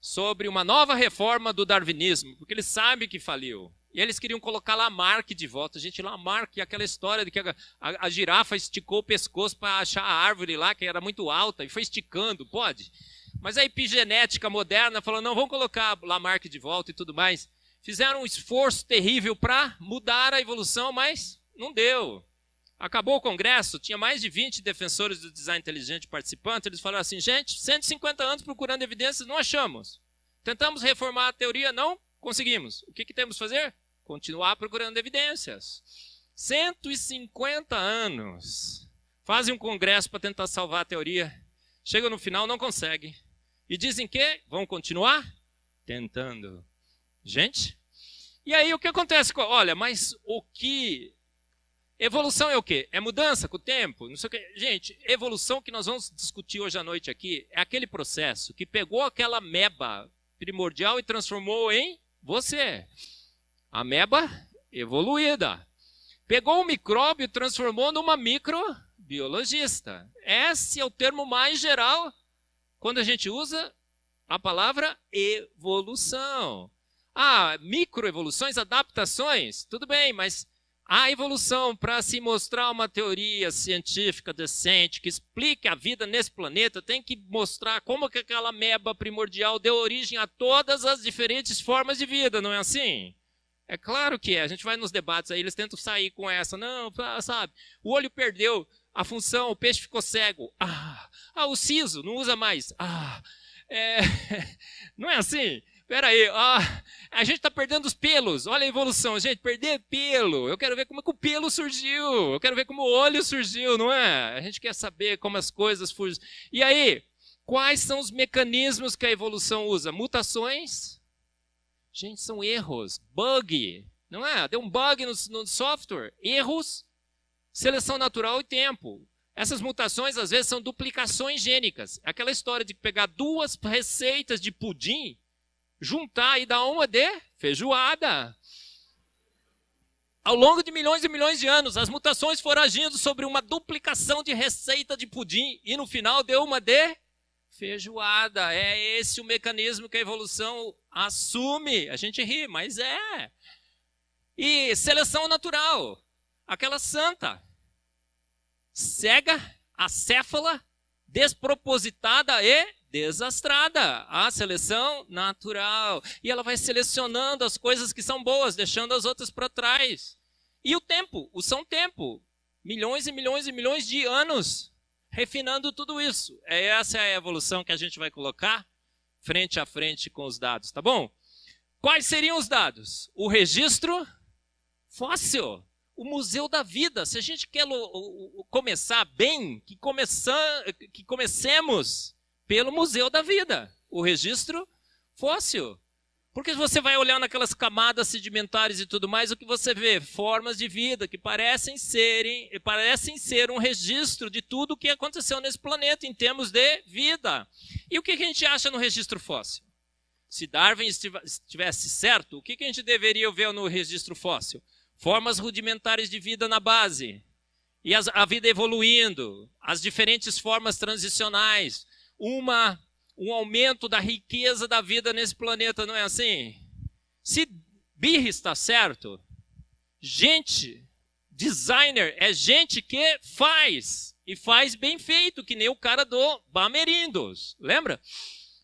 sobre uma nova reforma do darwinismo, porque eles sabem que faliu. E eles queriam colocar Lamarck de volta. Gente, Lamarck, aquela história de que a girafa esticou o pescoço para achar a árvore lá, que era muito alta, e foi esticando, pode? Mas a epigenética moderna falou, não, vamos colocar Lamarck de volta e tudo mais. Fizeram um esforço terrível para mudar a evolução, mas não deu. Acabou o congresso, tinha mais de 20 defensores do design inteligente participantes. Eles falaram assim, gente, 150 anos procurando evidências, não achamos. Tentamos reformar a teoria, não conseguimos. O que temos que fazer? Continuar procurando evidências. 150 anos. Fazem um congresso para tentar salvar a teoria. Chega no final, não consegue. E dizem que vão continuar tentando. Gente, e aí o que acontece? Olha, mas o que... Evolução é o quê? É mudança com o tempo? Não sei o quê. Gente, evolução que nós vamos discutir hoje à noite aqui é aquele processo que pegou aquela ameba primordial e transformou em você. Ameba evoluída. Pegou um micróbio e transformou numa microbiologista. Esse é o termo mais geral quando a gente usa a palavra evolução. Microevoluções, adaptações, tudo bem, mas a evolução para se mostrar uma teoria científica decente que explique a vida nesse planeta tem que mostrar como que aquela ameba primordial deu origem a todas as diferentes formas de vida, não é assim? É claro que é. A gente vai nos debates aí, eles tentam sair com essa. Não, sabe, o olho perdeu a função, o peixe ficou cego. O siso não usa mais. Não é assim? Espera aí, a gente está perdendo os pelos. Olha a evolução, gente, perder pelo. Eu quero ver como é que o pelo surgiu. Eu quero ver como o olho surgiu, não é? A gente quer saber como as coisas surgem. E aí, quais são os mecanismos que a evolução usa? Mutações? Gente, são erros. Bug, não é? Deu um bug no software. Erros, seleção natural e tempo. Essas mutações, às vezes, são duplicações gênicas. Aquela história de pegar 2 receitas de pudim, juntar e dar uma de feijoada. Ao longo de milhões e milhões de anos, as mutações foram agindo sobre uma duplicação de receita de pudim e no final deu uma de feijoada. É esse o mecanismo que a evolução assume. A gente ri, mas é. E seleção natural. Aquela santa, cega, acéfala, despropositada e desastrada, a seleção natural. E ela vai selecionando as coisas que são boas, deixando as outras para trás. E o tempo, tempo, milhões e milhões e milhões de anos, refinando tudo isso. Essa é a evolução que a gente vai colocar frente a frente com os dados, tá bom? Quais seriam os dados? O registro fóssil, o museu da vida. Se a gente quer começar bem, que comecemos pelo museu da vida, o registro fóssil. Porque você vai olhar naquelas camadas sedimentares e tudo mais, o que você vê? Formas de vida que parecem ser um registro de tudo o que aconteceu nesse planeta em termos de vida. E o que a gente acha no registro fóssil? Se Darwin estivesse certo, o que a gente deveria ver no registro fóssil? Formas rudimentares de vida na base. E a vida evoluindo, as diferentes formas transicionais, um aumento da riqueza da vida nesse planeta, não é assim? Se Behe está certo, designer é gente que faz, e faz bem feito, que nem o cara do Bamerindos, lembra?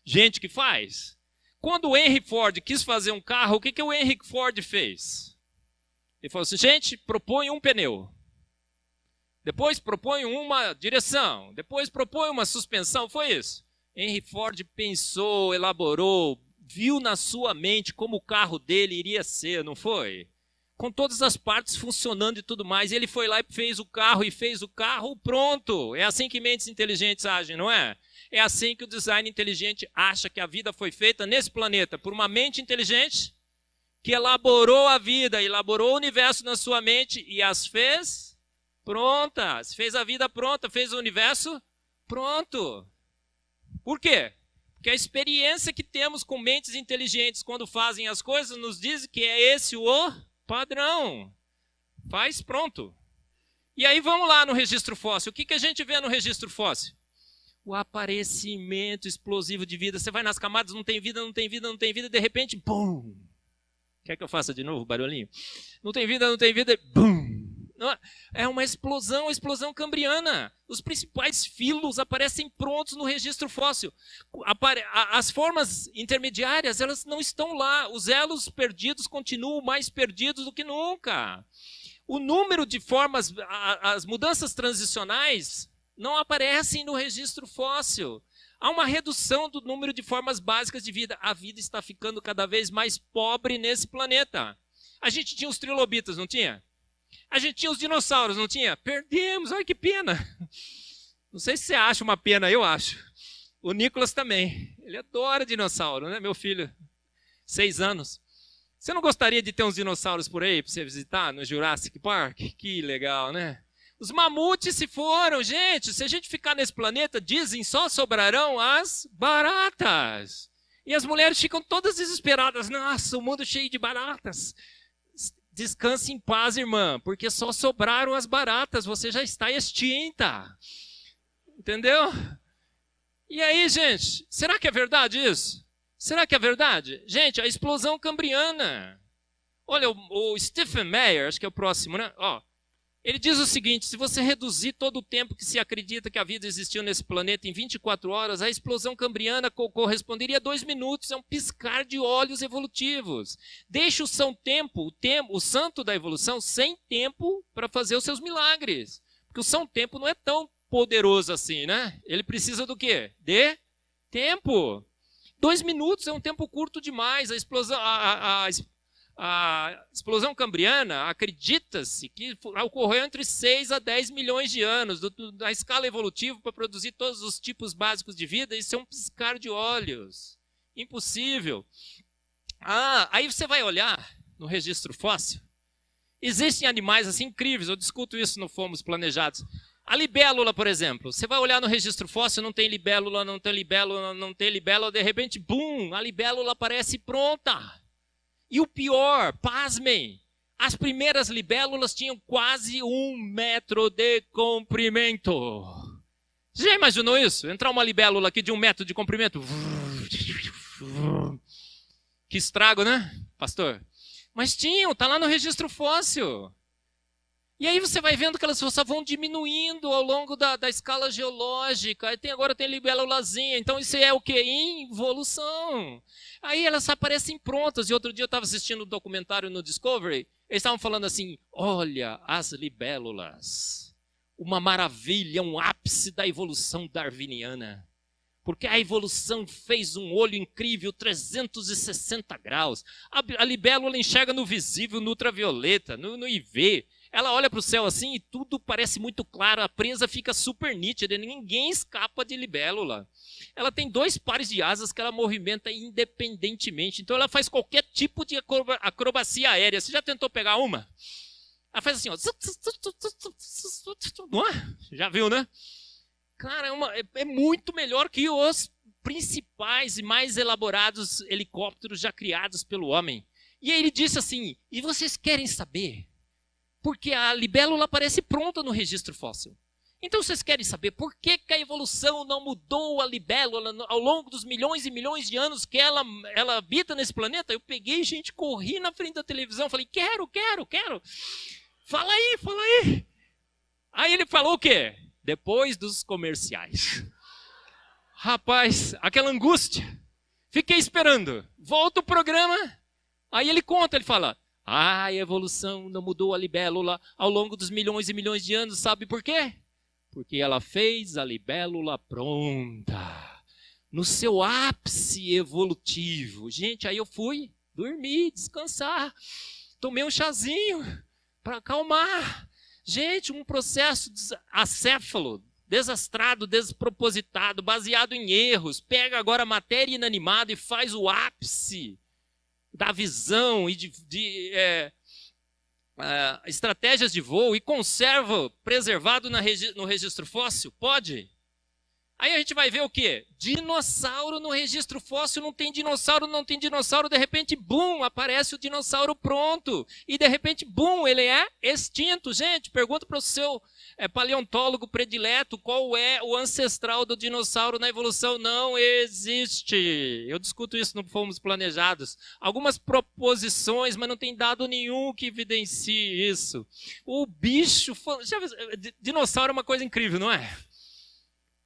Gente que faz. Quando o Henry Ford quis fazer um carro, o que o Henry Ford fez? Ele falou assim, gente, propõe um pneu. Depois propõe uma direção. Depois propõe uma suspensão. Foi isso. Henry Ford pensou, elaborou, viu na sua mente como o carro dele iria ser, não foi? Com todas as partes funcionando e tudo mais. Ele foi lá e fez o carro, pronto. É assim que mentes inteligentes agem, não é? É assim que o design inteligente acha que a vida foi feita nesse planeta por uma mente inteligente que elaborou a vida, elaborou o universo na sua mente e as fez prontas. Fez a vida pronta, fez o universo pronto. Por quê? Porque a experiência que temos com mentes inteligentes quando fazem as coisas nos diz que é esse o padrão. Faz pronto. E aí vamos lá no registro fóssil. O que a gente vê no registro fóssil? O aparecimento explosivo de vida. Você vai nas camadas, não tem vida, não tem vida, não tem vida, de repente, bum! Quer que eu faça de novo o barulhinho? Não tem vida, bum! É uma explosão cambriana. Os principais filos aparecem prontos no registro fóssil. As formas intermediárias, elas não estão lá. Os elos perdidos continuam mais perdidos do que nunca. O número de formas, as mudanças transicionais não aparecem no registro fóssil. Há uma redução do número de formas básicas de vida. A vida está ficando cada vez mais pobre nesse planeta. A gente tinha os trilobitas, não tinha? A gente tinha os dinossauros, não tinha? Perdemos, olha que pena. Não sei se você acha uma pena, eu acho. O Nicolas também. Ele adora dinossauro, né? Meu filho, 6 anos. Você não gostaria de ter uns dinossauros por aí para você visitar no Jurassic Park? Que legal, né? Os mamutes se foram, gente. Se a gente ficar nesse planeta, dizem, só sobrarão as baratas. E as mulheres ficam todas desesperadas. Nossa, o mundo cheio de baratas. Descanse em paz, irmã, porque só sobraram as baratas. Você já está extinta. Entendeu? E aí, gente, será que é verdade isso? Será que é verdade? Gente, a explosão cambriana. Olha, o Stephen Meyer, acho que é o próximo, né? Ó, ele diz o seguinte, se você reduzir todo o tempo que se acredita que a vida existiu nesse planeta em 24 horas, a explosão cambriana corresponderia a 2 minutos, é um piscar de olhos evolutivos. Deixa o santo da evolução sem tempo para fazer os seus milagres. Porque o São Tempo não é tão poderoso assim, né? Ele precisa do quê? De tempo. 2 minutos é um tempo curto demais. A explosão cambriana, acredita-se que ocorreu entre 6 a 10 milhões de anos, da escala evolutiva para produzir todos os tipos básicos de vida. Isso é um piscar de olhos. Impossível. Aí você vai olhar no registro fóssil. Existem animais assim incríveis, eu discuto isso no Fomos Planejados. A libélula, por exemplo, você vai olhar no registro fóssil, não tem libélula, de repente, bum, a libélula aparece pronta. E o pior, pasmem, as primeiras libélulas tinham quase 1 metro de comprimento. Você já imaginou isso? Entrar uma libélula aqui de 1 metro de comprimento? Que estrago, né, pastor? Mas tinham, está lá no registro fóssil. E aí você vai vendo que elas só vão diminuindo ao longo da escala geológica. Agora tem libélulazinha. Então isso é o quê? Involução. Aí elas aparecem prontas. E outro dia eu estava assistindo um documentário no Discovery. Eles estavam falando assim, olha as libélulas. Uma maravilha, um ápice da evolução darwiniana. Porque a evolução fez um olho incrível, 360 graus. A libélula enxerga no visível, no ultravioleta, no IV. Ela olha para o céu assim e tudo parece muito claro, a presa fica super nítida, ninguém escapa de libélula. Ela tem 2 pares de asas que ela movimenta independentemente, então ela faz qualquer tipo de acrobacia aérea. Você já tentou pegar uma? Ela faz assim, ó. Já viu, né? Cara, é muito melhor que os principais e mais elaborados helicópteros já criados pelo homem. E aí ele disse assim, e vocês querem saber? Porque a libélula aparece pronta no registro fóssil. Então vocês querem saber por que a evolução não mudou a libélula ao longo dos milhões e milhões de anos que ela habita nesse planeta? Eu peguei, gente, corri na frente da televisão, falei, quero. Fala aí. Aí ele falou o quê? Depois dos comerciais. Rapaz, aquela angústia. Fiquei esperando. Volta o programa. Aí ele conta, ele fala, a evolução não mudou a libélula ao longo dos milhões e milhões de anos. Sabe por quê? Porque ela fez a libélula pronta. No seu ápice evolutivo. Gente, aí eu fui dormir, descansar. Tomei um chazinho para acalmar. Gente, um processo acéfalo, desastrado, despropositado, baseado em erros. Pega agora a matéria inanimada e faz o ápice da visão e de estratégias de voo e conserva preservado no registro fóssil? Pode? Aí a gente vai ver o quê? Dinossauro no registro fóssil, não tem dinossauro, de repente, bum, aparece o dinossauro pronto. E de repente, bum, ele é extinto. Gente, pergunta para o seu paleontólogo predileto qual é o ancestral do dinossauro na evolução. Não existe. Eu discuto isso no Fomos Planejados. Algumas proposições, mas não tem dado nenhum que evidencie isso. O bicho... Dinossauro é uma coisa incrível, não é?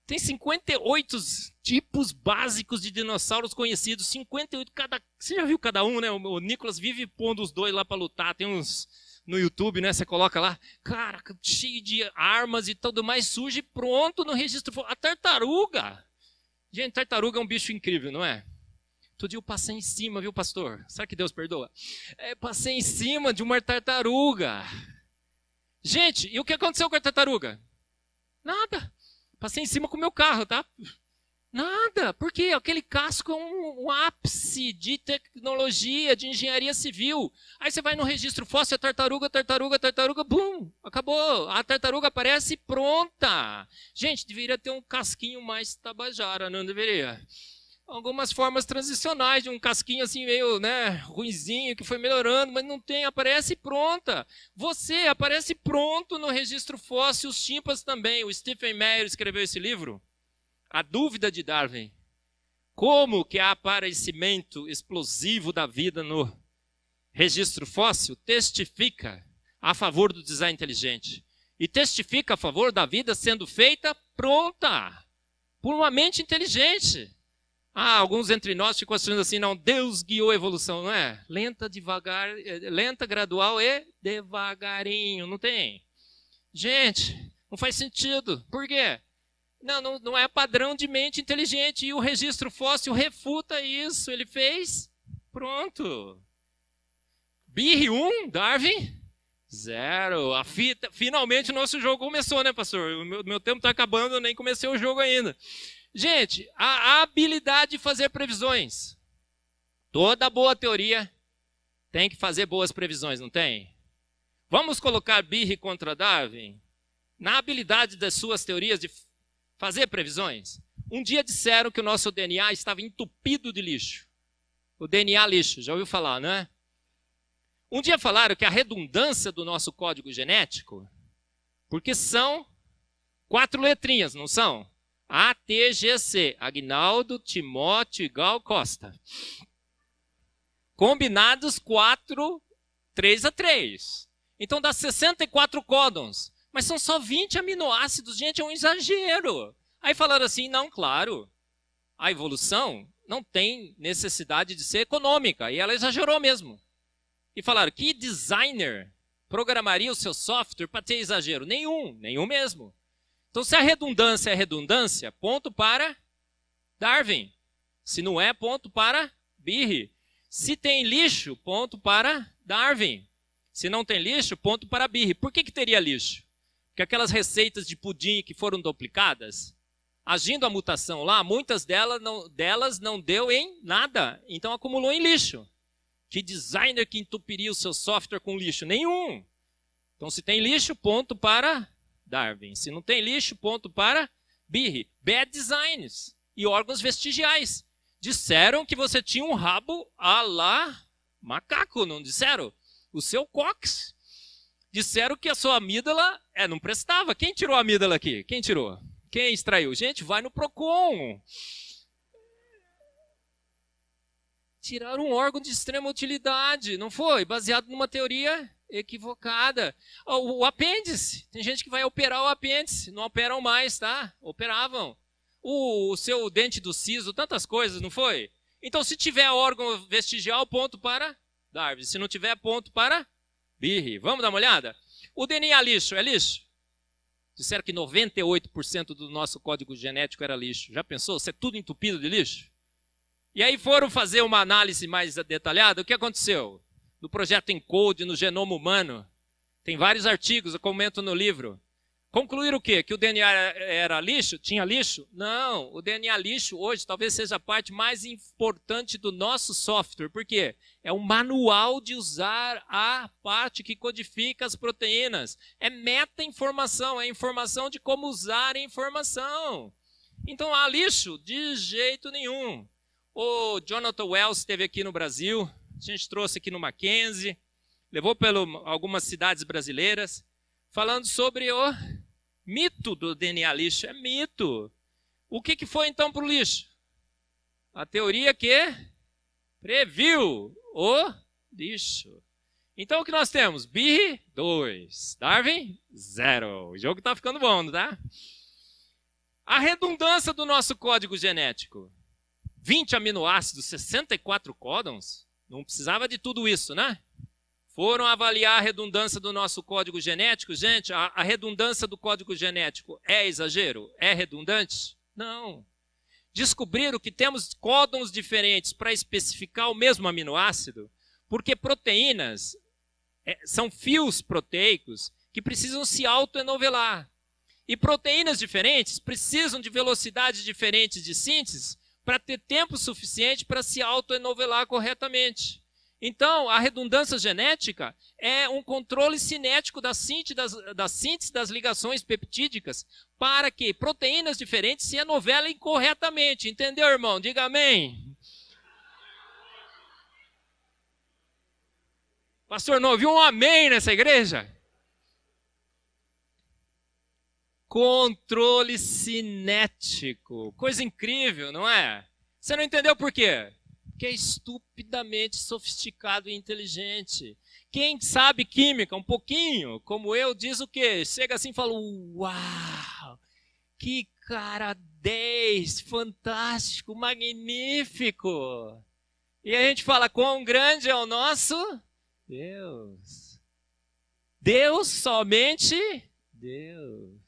Tem 58 tipos básicos de dinossauros conhecidos. 58 cada... Você já viu cada um, né? O Nicolas vive pondo os 2 lá para lutar. Tem uns no YouTube, né? Você coloca lá. Cara, cheio de armas e tudo mais. Surge pronto no registro. A tartaruga. Gente, tartaruga é um bicho incrível, não é? Todo dia eu passei em cima, viu, pastor? Será que Deus perdoa? Passei em cima de uma tartaruga. Gente, e o que aconteceu com a tartaruga? Nada. Passei em cima com o meu carro, tá? Nada. Por quê? Aquele casco é um ápice de tecnologia, de engenharia civil. Aí você vai no registro fóssil, tartaruga, bum, acabou. A tartaruga aparece pronta. Gente, deveria ter um casquinho mais tabajara, não deveria? Algumas formas transicionais de um casquinho assim meio, né, ruinzinho, que foi melhorando, mas não tem, aparece pronta. Você aparece pronto no registro fóssil, os chimpas também. O Stephen Meyer escreveu esse livro, A Dúvida de Darwin. Como que há aparecimento explosivo da vida no registro fóssil testifica a favor do design inteligente. E testifica a favor da vida sendo feita pronta, por uma mente inteligente. Alguns entre nós ficam achando assim, não, Deus guiou a evolução, não é? Lenta, devagar, lenta, gradual e devagarinho, não tem? Gente, não faz sentido. Por quê? Não é padrão de mente inteligente. E o registro fóssil refuta isso. Ele fez, pronto. BIR 1, Darwin, 0. Finalmente o nosso jogo começou, né, pastor? O meu tempo está acabando, eu nem comecei o jogo ainda. Gente, a habilidade de fazer previsões. Toda boa teoria tem que fazer boas previsões, não tem? Vamos colocar BIR contra Darwin na habilidade das suas teorias de fazer previsões. Um dia disseram que o nosso DNA estava entupido de lixo. O DNA lixo, já ouviu falar, não é? Um dia falaram que a redundância do nosso código genético, porque são 4 letrinhas, não são? ATGC, Agnaldo Timóteo Gal Costa. Combinados 4, 3 a 3. Então dá 64 códons. Mas são só 20 aminoácidos. Gente, é um exagero. Aí falaram assim, não, claro, a evolução não tem necessidade de ser econômica. E ela exagerou mesmo. E falaram, que designer programaria o seu software para ter exagero? Nenhum mesmo. Então, se a redundância é redundância, ponto para Darwin. Se não é, ponto para BIR. Se tem lixo, ponto para Darwin. Se não tem lixo, ponto para birre. Por que teria lixo? Porque aquelas receitas de pudim que foram duplicadas, agindo a mutação lá, muitas delas não deu em nada, então acumulou em lixo. Que designer que entupiria o seu software com lixo? Nenhum. Então, se tem lixo, ponto para Darwin. Se não tem lixo, ponto para birre. Bad designs e órgãos vestigiais. Disseram que você tinha um rabo à la macaco, não disseram? O seu cóccix. Disseram que a sua amígdala não prestava. Quem tirou a amígdala aqui? Quem tirou? Quem extraiu? Gente, vai no Procon. Tiraram um órgão de extrema utilidade, não foi? Baseado numa teoria equivocada. O apêndice. Tem gente que vai operar o apêndice. Não operam mais, tá? Operavam. O seu dente do siso, tantas coisas, não foi? Então, se tiver órgão vestigial, ponto para Darwin. Se não tiver, ponto para birre. Vamos dar uma olhada? O DNA lixo é lixo? Disseram que 98% do nosso código genético era lixo. Já pensou? Você é tudo entupido de lixo? E aí foram fazer uma análise mais detalhada. O que aconteceu? No projeto ENCODE, no genoma humano, tem vários artigos, eu comento no livro. Concluíram o quê? Que o DNA era lixo? Tinha lixo? Não, o DNA lixo hoje talvez seja a parte mais importante do nosso software. Por quê? É um manual de usar a parte que codifica as proteínas. É meta-informação, é informação de como usar a informação. Então, há lixo? De jeito nenhum. O Jonathan Wells esteve aqui no Brasil, a gente trouxe aqui no Mackenzie, levou para algumas cidades brasileiras, falando sobre o mito do DNA lixo. É mito. O que foi então para o lixo? A teoria que previu o lixo. Então o que nós temos? Birre, 2. Darwin, 0. O jogo está ficando bom, tá? A redundância do nosso código genético. 20 aminoácidos, 64 códons. Não precisava de tudo isso, né? Foram avaliar a redundância do nosso código genético. Gente, a redundância do código genético é exagero? É redundante? Não. Descobriram que temos códons diferentes para especificar o mesmo aminoácido, porque proteínas são fios proteicos que precisam se autoenovelar. E proteínas diferentes precisam de velocidades diferentes de síntese para ter tempo suficiente para se autoenovelar corretamente. Então, a redundância genética é um controle cinético da síntese das ligações peptídicas para que proteínas diferentes se enovelem corretamente. Entendeu, irmão? Diga amém. Pastor, não ouviu um amém nessa igreja? Controle cinético. Coisa incrível, não é? Você não entendeu por quê? Porque é estupidamente sofisticado e inteligente. Quem sabe química um pouquinho, como eu, diz o quê? Chega assim e fala, uau, que cara 10, fantástico, magnífico. E a gente fala, quão grande é o nosso Deus. Deus, somente Deus.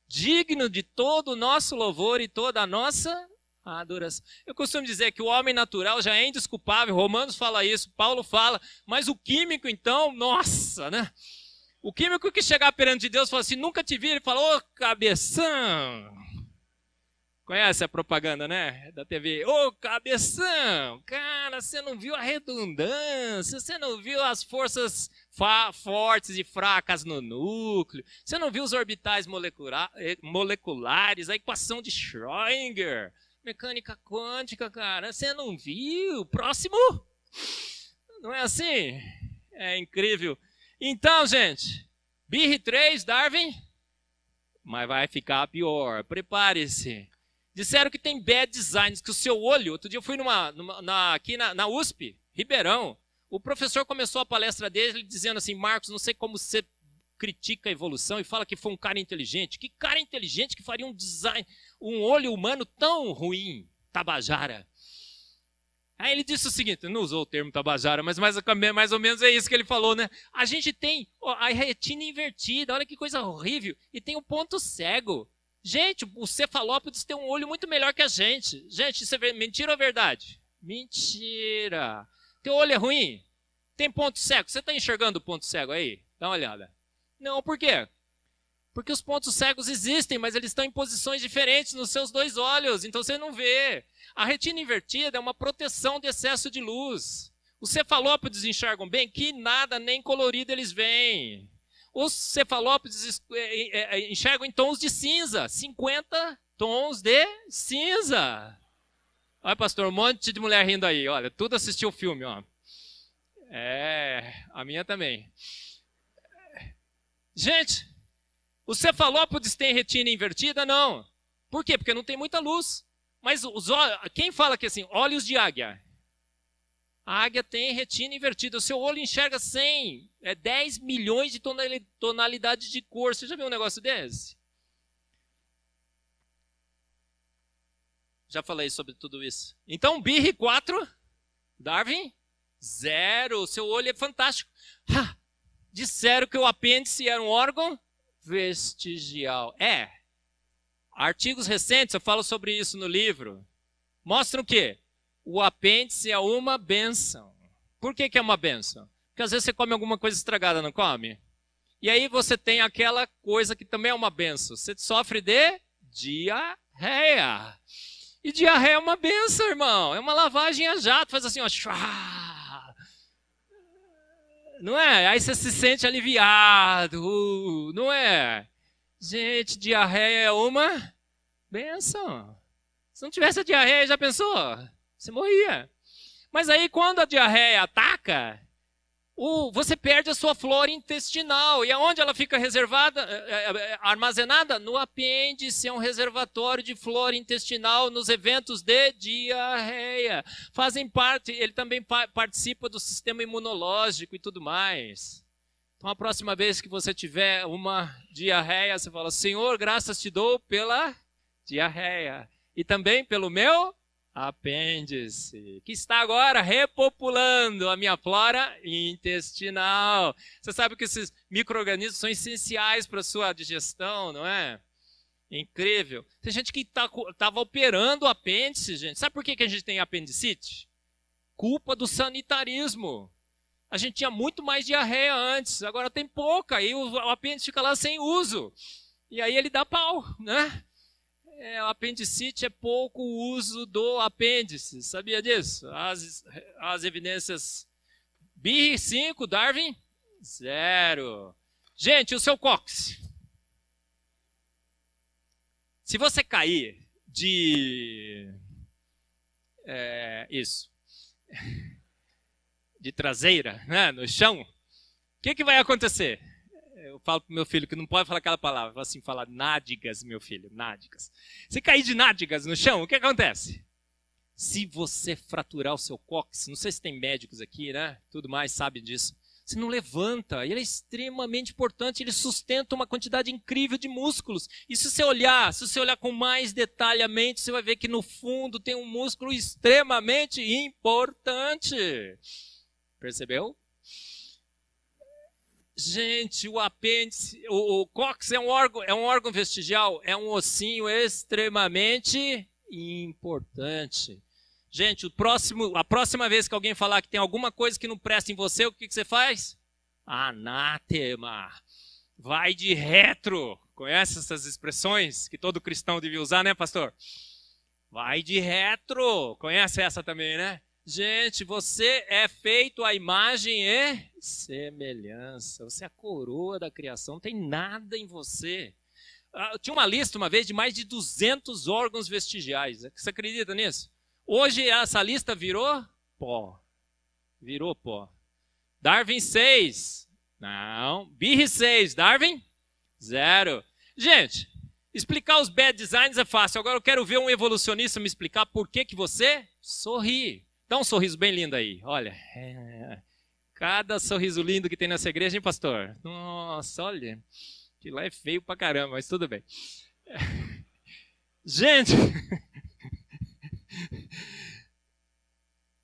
Digno de todo o nosso louvor e toda a nossa adoração. Eu costumo dizer que o homem natural já é indesculpável, Romanos fala isso, Paulo fala, mas o químico então, nossa, né? O químico que chegar perante Deus e fala assim, nunca te vi, ele fala, ô cabeção. Conhece a propaganda, né? Da TV. Ô cabeção, cara, você não viu a redundância, você não viu as forças fortes e fracas no núcleo, você não viu os orbitais moleculares, a equação de Schrödinger, mecânica quântica, cara, você não viu? Próximo? Não é assim? É incrível. Então, gente, Birre 3, Darwin, mas vai ficar pior, prepare-se. Disseram que tem bad designs, que o seu olho... Outro dia eu fui aqui na USP, Ribeirão. O professor começou a palestra dele dizendo assim, Marcos, não sei como você critica a evolução e fala que foi um cara inteligente. Que cara inteligente que faria um olho humano tão ruim, Tabajara? Aí ele disse o seguinte, não usou o termo Tabajara, mas mais ou menos é isso que ele falou, né? A gente tem a retina invertida, olha que coisa horrível, e tem um ponto cego. Gente, o cefalópodes tem um olho muito melhor que a gente. Gente, isso é mentira ou verdade? Mentira. Teu olho é ruim? Tem ponto cego. Você está enxergando o ponto cego aí? Dá uma olhada. Não, por quê? Porque os pontos cegos existem, mas eles estão em posições diferentes nos seus dois olhos, então você não vê. A retina invertida é uma proteção de excesso de luz. Os cefalópodes enxergam bem? Que nada, nem colorido eles veem. Os cefalópodes enxergam em tons de cinza, 50 tons de cinza. Olha, pastor, um monte de mulher rindo aí, olha, tudo assistiu o filme, ó. A minha também. Gente, os cefalópodes têm retina invertida? Não. Por quê? Porque não tem muita luz. Mas quem fala que assim, olhos de águia? A águia tem retina invertida. O seu olho enxerga 10 milhões de tonalidades de cor. Você já viu um negócio desse? Já falei sobre tudo isso. Então, Birre 4, Darwin 0. O seu olho é fantástico. Disseram que o apêndice era um órgão vestigial. Artigos recentes, eu falo sobre isso no livro, mostram que o apêndice é uma bênção. Por que é uma bênção? Porque às vezes você come alguma coisa estragada, não come? E aí você tem aquela coisa que também é uma bênção. Você sofre de diarreia. E diarreia é uma bênção, irmão. É uma lavagem a jato. Faz assim, ó. Não é? Aí você se sente aliviado. Não é? Gente, diarreia é uma bênção. Se não tivesse a diarreia, já pensou? Você morria. Mas aí quando a diarreia ataca, você perde a sua flora intestinal. E aonde ela fica reservada, armazenada? No apêndice, é um reservatório de flora intestinal nos eventos de diarreia. Fazem parte, ele também participa do sistema imunológico e tudo mais. Então, a próxima vez que você tiver uma diarreia, você fala, Senhor, graças te dou pela diarreia. E também pelo meu apêndice, que está agora repopulando a minha flora intestinal. Você sabe que esses micro-organismos são essenciais para a sua digestão, não é? Incrível. Tem gente que estava operando o apêndice, gente. Sabe por que a gente tem apendicite? Culpa do sanitarismo. A gente tinha muito mais diarreia antes, agora tem pouca, e o apêndice fica lá sem uso. E aí ele dá pau, né? O apendicite é pouco uso do apêndice, sabia disso? As evidências Birre 5, Darwin 0. Gente, o seu cóccix. Se você cair de de traseira, né, no chão, o que vai acontecer? Eu falo pro meu filho que não pode falar aquela palavra, eu falo assim, fala nádegas, meu filho, nádegas. Se cair de nádegas no chão, o que acontece? Se você fraturar o seu cóccix, não sei se tem médicos aqui, né, tudo mais, sabem disso, você não levanta, ele é extremamente importante, ele sustenta uma quantidade incrível de músculos. E se você olhar com mais detalhamento, você vai ver que no fundo tem um músculo extremamente importante. Percebeu? Gente, o apêndice, o cóccix é um órgão vestigial, é um ossinho extremamente importante. Gente, a próxima vez que alguém falar que tem alguma coisa que não presta em você, o que você faz? Anátema. Vai de retro. Conhece essas expressões que todo cristão devia usar, né, pastor? Vai de retro. Conhece essa também, né? Gente, você é feito à imagem e semelhança. Você é a coroa da criação, não tem nada em você. Eu tinha uma lista uma vez de mais de 200 órgãos vestigiais. Você acredita nisso? Hoje essa lista virou pó. Virou pó. Darwin 6. Não. Birre 6. Darwin 0. Gente, explicar os bad designs é fácil. Agora eu quero ver um evolucionista me explicar por que você sorri. Dá um sorriso bem lindo aí. Olha. Cada sorriso lindo que tem nessa igreja, hein, pastor? Nossa, olha. Que lá é feio pra caramba, mas tudo bem. Gente,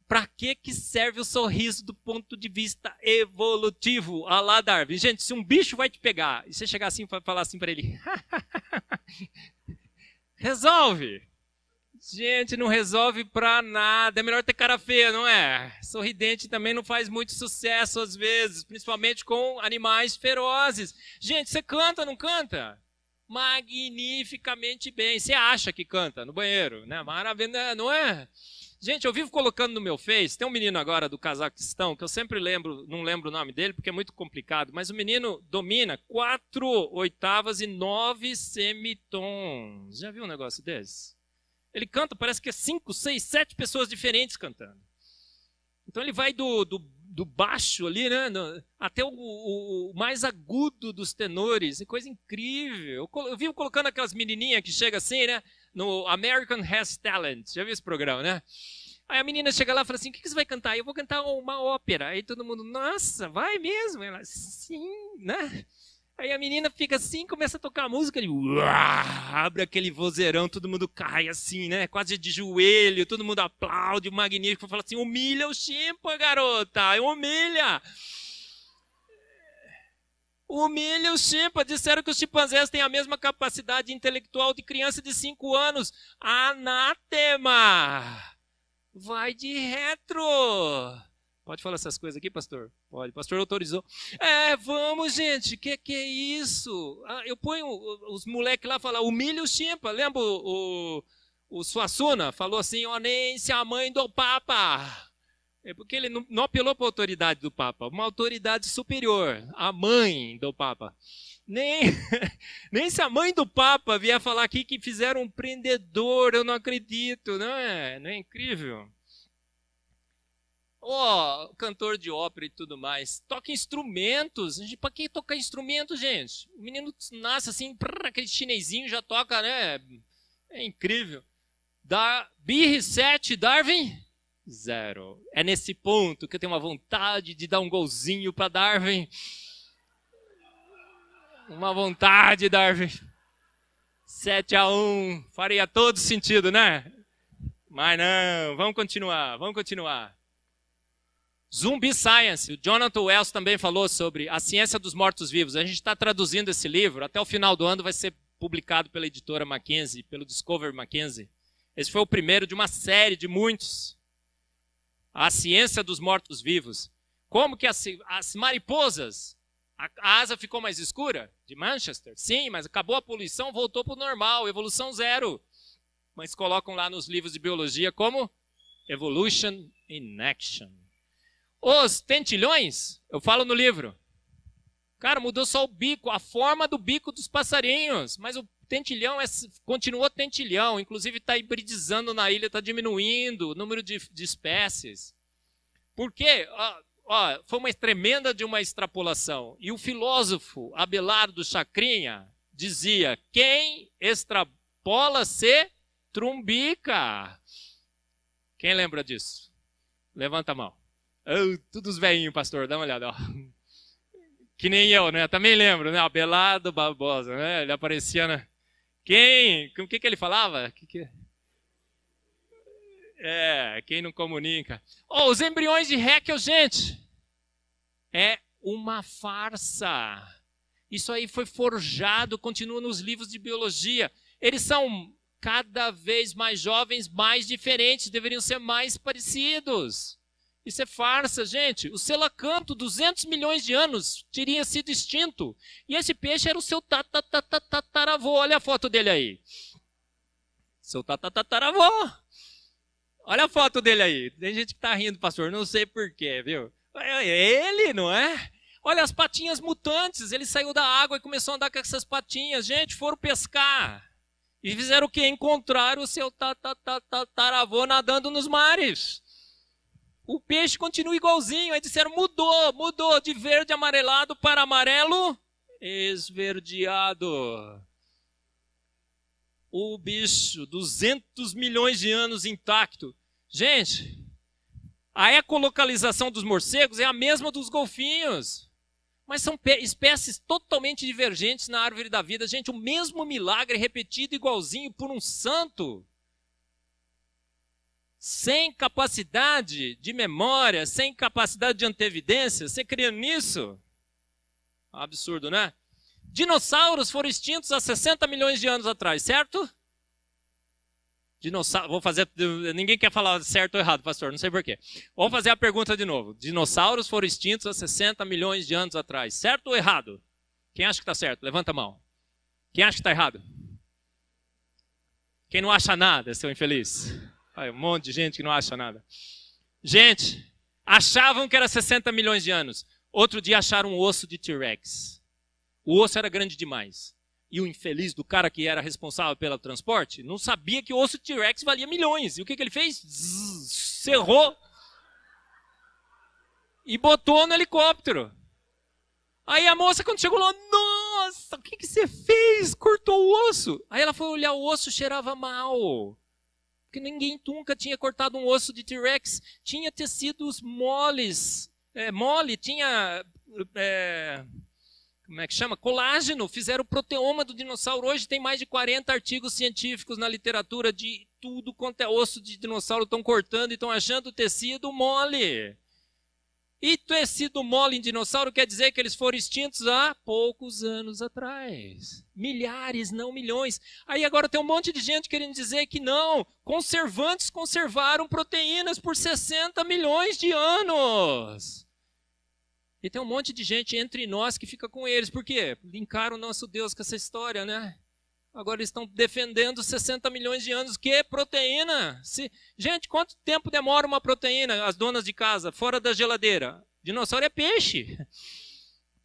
para que serve o sorriso do ponto de vista evolutivo? Ah lá, Darwin. Gente, se um bicho vai te pegar e você chegar assim e falar assim para ele, resolve. Gente, não resolve pra nada. É melhor ter cara feia, não é? Sorridente também não faz muito sucesso às vezes, principalmente com animais ferozes. Gente, você canta, não canta? Magnificamente bem. Você acha que canta no banheiro, né? Maravilha, não é? Gente, eu vivo colocando no meu Face, tem um menino agora do Cazaquistão, que eu sempre lembro, não lembro o nome dele, porque é muito complicado, mas o menino domina 4 oitavas e 9 semitons. Já viu um negócio desse? Ele canta, parece que é 5, 6, 7 pessoas diferentes cantando. Então ele vai do baixo ali, né, até o mais agudo dos tenores. É coisa incrível. Eu vivo colocando aquelas menininhas que chegam assim, né, no American Has Talent. Já viu esse programa, né? Aí a menina chega lá e fala assim, o que você vai cantar? Eu vou cantar uma ópera. Aí todo mundo, nossa, vai mesmo? Ela, sim, né? Aí a menina fica assim, começa a tocar a música, ele abre aquele vozeirão, todo mundo cai assim, né? Quase de joelho, todo mundo aplaude, o magnífico fala assim, humilha o chimpa, garota, humilha. Humilha o chimpa. Disseram que os chimpanzés têm a mesma capacidade intelectual de criança de 5 anos. Anátema! Vai de retro! Pode falar essas coisas aqui, pastor? Pode. O pastor autorizou. Vamos, gente. Que é isso? Eu ponho os moleques lá e falo, humilha o chimpa. Lembra o Suassuna? Falou assim, Onência, a mãe do Papa. É porque ele não apelou para a autoridade do Papa. Uma autoridade superior. A mãe do Papa. Nem se a mãe do Papa vier falar aqui que fizeram um prendedor, eu não acredito. Não é incrível? Cantor de ópera e tudo mais. Toca instrumentos. Para que tocar instrumento, gente? O menino nasce assim, aquele chinesinho já toca, né? É incrível. Birre 7, Darwin 0. É nesse ponto que eu tenho uma vontade de dar um golzinho para Darwin. Uma vontade, Darwin. 7-1. Faria todo sentido, né? Mas não. Vamos continuar. Zumbi Science, o Jonathan Wells também falou sobre a ciência dos mortos-vivos. A gente está traduzindo esse livro, até o final do ano vai ser publicado pela editora Mackenzie, pelo Discover Mackenzie. Esse foi o primeiro de uma série de muitos. A ciência dos mortos-vivos. Como que as mariposas, a asa ficou mais escura? De Manchester? Sim, mas acabou a poluição, voltou para o normal, evolução 0. Mas colocam lá nos livros de biologia como Evolution in Action. Os tentilhões, eu falo no livro. Cara, mudou só o bico, a forma do bico dos passarinhos. Mas o tentilhão continuou tentilhão. Inclusive está hibridizando na ilha, está diminuindo o número de espécies. Por quê? Foi uma tremenda de uma extrapolação. E o filósofo Abelardo Chacrinha dizia, quem extrapola se trumbica. Quem lembra disso? Levanta a mão. Todos velhinhos, pastor, dá uma olhada. Que nem eu, né? Também lembro, né? Abelardo Barbosa, né? Ele aparecia, né? Quem? O que ele falava? Quem não comunica. Os embriões de Haeckel, gente, é uma farsa. Isso aí foi forjado, continua nos livros de biologia. Eles são cada vez mais jovens, mais diferentes, deveriam ser mais parecidos. Isso é farsa, gente. O selacanto, 200 milhões de anos, teria sido extinto. E esse peixe era o seu tataravô. Olha a foto dele aí. Seu tataravô. Olha a foto dele aí. Tem gente que está rindo, pastor. Não sei porquê, viu? É ele, não é? Olha as patinhas mutantes. Ele saiu da água e começou a andar com essas patinhas. Gente, foram pescar. E fizeram o quê? Encontraram o seu tataravô nadando nos mares. O peixe continua igualzinho. Aí disseram, mudou de verde amarelado para amarelo esverdeado. O bicho, 200 milhões de anos intacto. Gente, a ecolocalização dos morcegos é a mesma dos golfinhos. Mas são espécies totalmente divergentes na árvore da vida. Gente, o mesmo milagre repetido igualzinho por um santo. Sem capacidade de memória, sem capacidade de antevidência, você crê nisso? Absurdo, né? Dinossauros foram extintos há 60 milhões de anos atrás, certo? Dinossauro, vou fazer. Ninguém quer falar certo ou errado, pastor, não sei porquê. Vou fazer a pergunta de novo. Dinossauros foram extintos há 60 milhões de anos atrás. Certo ou errado? Quem acha que está certo? Levanta a mão. Quem acha que está errado? Quem não acha nada, seu infeliz. Olha, um monte de gente que não acha nada. Gente, achavam que era 60 milhões de anos. Outro dia acharam um osso de T-Rex. O osso era grande demais. E o infeliz do cara que era responsável pelo transporte não sabia que o osso de T-Rex valia milhões. E o que ele fez? Serrou e botou no helicóptero. Aí a moça, quando chegou lá, nossa, o que você fez? Cortou o osso. Aí ela foi olhar o osso, cheirava mal. Porque ninguém nunca tinha cortado um osso de T-Rex. Tinha tecidos moles. Mole, tinha... como é que chama? Colágeno. Fizeram o proteoma do dinossauro. Hoje tem mais de 40 artigos científicos na literatura de tudo quanto é osso de dinossauro. Estão cortando e estão achando tecido mole. E tecido mole em dinossauro quer dizer que eles foram extintos há poucos anos atrás. Milhares, não milhões. Aí agora tem um monte de gente querendo dizer que não. Conservantes conservaram proteínas por 60 milhões de anos. E tem um monte de gente entre nós que fica com eles. Por quê? Linkaram o nosso Deus com essa história, né? Agora eles estão defendendo 60 milhões de anos. Que proteína? Gente, quanto tempo demora uma proteína, as donas de casa, fora da geladeira? Dinossauro é peixe.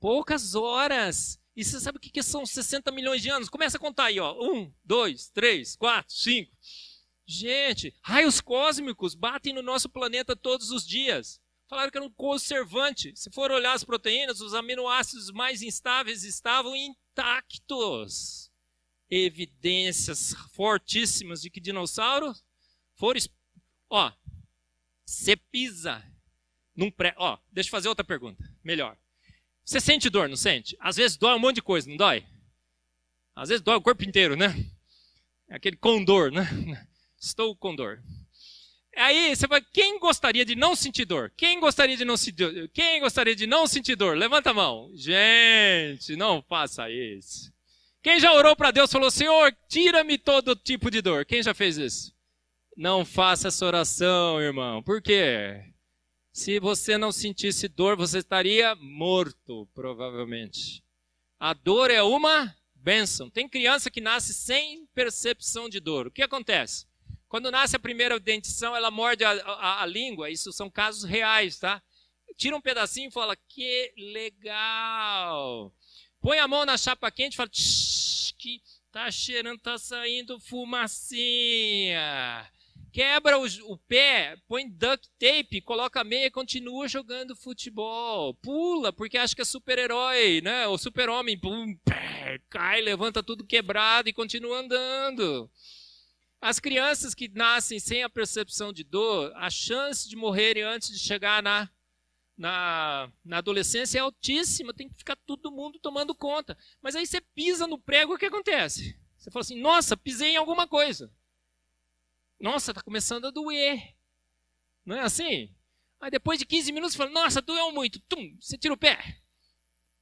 Poucas horas. E você sabe o que são 60 milhões de anos? Começa a contar aí, ó. 1, 2, 3, 4, 5. Gente, raios cósmicos batem no nosso planeta todos os dias. Falaram que era um conservante. Se for olhar as proteínas, os aminoácidos mais instáveis estavam intactos. Evidências fortíssimas de que dinossauros foram... Ó, você pisa num pré... Ó, deixa eu fazer outra pergunta, melhor. Você sente dor, não sente? Às vezes dói um monte de coisa, não dói? Às vezes dói o corpo inteiro, né? Aquele condor, né? Estou com dor. Aí você vai... Quem gostaria de não sentir dor? Quem gostaria de não sentir dor? Quem gostaria de não sentir dor? Levanta a mão. Gente, não faça isso. Quem já orou para Deus e falou, Senhor, tira-me todo tipo de dor? Quem já fez isso? Não faça essa oração, irmão. Por quê? Se você não sentisse dor, você estaria morto, provavelmente. A dor é uma bênção. Tem criança que nasce sem percepção de dor. O que acontece? Quando nasce a primeira dentição, ela morde a língua. Isso são casos reais, tá? Tira um pedacinho e fala, que legal. Põe a mão na chapa quente e fala, que tá cheirando, tá saindo fumacinha. Quebra o pé, põe duct tape, coloca a meia e continua jogando futebol. Pula, porque acha que é super-herói, né? O super-homem, pum, cai, levanta tudo quebrado e continua andando. As crianças que nascem sem a percepção de dor, a chance de morrerem antes de chegar na adolescência é altíssima, tem que ficar todo mundo tomando conta. Mas aí você pisa no prego, o que acontece? Você fala assim, nossa, pisei em alguma coisa. Nossa, está começando a doer. Não é assim? Aí depois de 15 minutos você fala, nossa, doeu muito. Tum, você tira o pé.